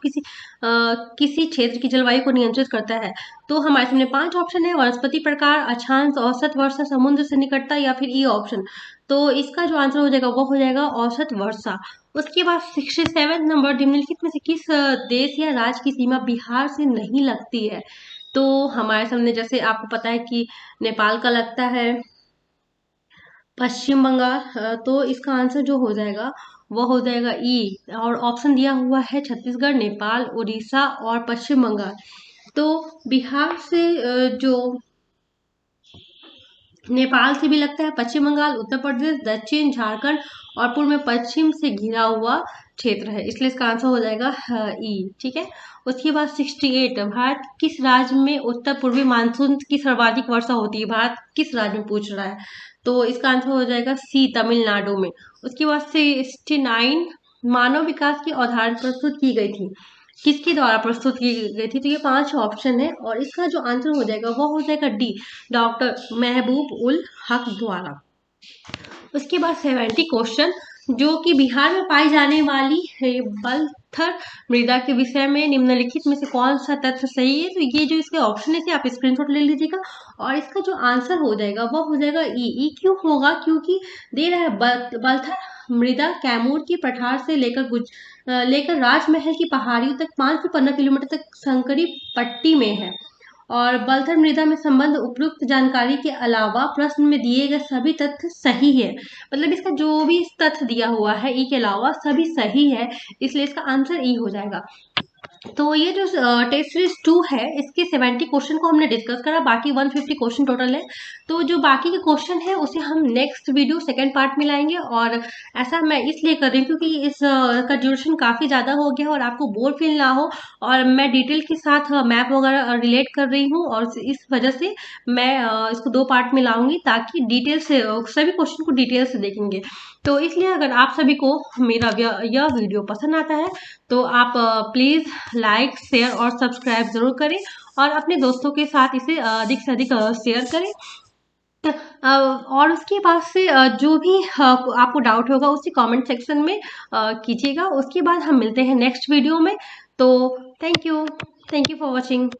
किसी क्षेत्र की जलवायु को नियंत्रित करता है। तो हमारे सामने 5 ऑप्शन है, वनस्पति प्रकार, अक्षांश, औसत वर्षा, समुद्र से निकटता या फिर ई ऑप्शन। तो इसका जो आंसर हो जाएगा वो हो जाएगा औसत वर्षा। उसके बाद 67 नंबर, निम्नलिखित में से किस देश या राज्य की सीमा बिहार से नहीं लगती है। तो हमारे सामने जैसे आपको पता है कि नेपाल का लगता है, पश्चिम बंगाल, तो इसका आंसर जो हो जाएगा वो हो जाएगा ई। और ऑप्शन दिया हुआ है छत्तीसगढ़, नेपाल, उड़ीसा और पश्चिम बंगाल। तो बिहार से जो नेपाल से भी लगता है, पश्चिम बंगाल, उत्तर प्रदेश, दक्षिण, झारखंड और पूर्व में पश्चिम से घिरा हुआ क्षेत्र है, इसलिए इसका आंसर हो जाएगा ई। ठीक है। उसके बाद 68, भारत किस राज्य में उत्तर पूर्वी मानसून की सर्वाधिक वर्षा होती है। भारत किस राज्य में पूछ रहा है, तो इसका आंसर हो जाएगा सी, तमिलनाडु में। उसके बाद 69, मानव विकास की अवधारणा प्रस्तुत की गई थी, किसके द्वारा प्रस्तुत की गई थी। तो ये 5 ऑप्शन है और इसका जो आंसर हो जाएगा वो हो जाएगा डी, डॉक्टर महबूब उल हक द्वारा। उसके बाद 70 क्वेश्चन, जो कि बिहार में पाई जाने वाली बलथर मृदा के विषय में निम्नलिखित में से कौन सा तथ्य सही है। तो ये जो इसके ऑप्शन है आप स्क्रीनशॉट ले लीजिएगा और इसका जो आंसर हो जाएगा वो हो जाएगा ई। क्यों होगा, क्योंकि दे रहा है बलथर मृदा कैमूर की पठार से लेकर राजमहल की पहाड़ियों तक 5 से 15 किलोमीटर तक संकरी पट्टी में है। और बलथर मृदा में संबंध उपयुक्त जानकारी के अलावा प्रश्न में दिए गए सभी तथ्य सही है। मतलब इसका जो भी तथ्य दिया हुआ है ई के अलावा सभी सही है, इसलिए इसका आंसर ई हो जाएगा। तो ये जो टेस्ट सीरीज 2 है इसके 70 क्वेश्चन को हमने डिस्कस करा, बाकी 150 क्वेश्चन टोटल है। तो जो बाकी के क्वेश्चन है उसे हम नेक्स्ट वीडियो सेकंड पार्ट में लाएंगे। और ऐसा मैं इसलिए कर रही हूँ क्योंकि इस का ड्यूरेशन काफ़ी ज़्यादा हो गया और आपको बोर फील ना हो, और मैं डिटेल के साथ मैप वगैरह रिलेट कर रही हूँ और इस वजह से मैं इसको 2 पार्ट में लाऊंगी ताकि डिटेल से सभी क्वेश्चन को डिटेल से देखेंगे। तो इसलिए अगर आप सभी को मेरा यह वीडियो पसंद आता है तो आप प्लीज़ लाइक, शेयर और सब्सक्राइब ज़रूर करें और अपने दोस्तों के साथ इसे अधिक से अधिक शेयर करें। और उसके बाद से जो भी आपको डाउट होगा उसे कमेंट सेक्शन में कीजिएगा। उसके बाद हम मिलते हैं नेक्स्ट वीडियो में। तो थैंक यू फॉर वॉचिंग।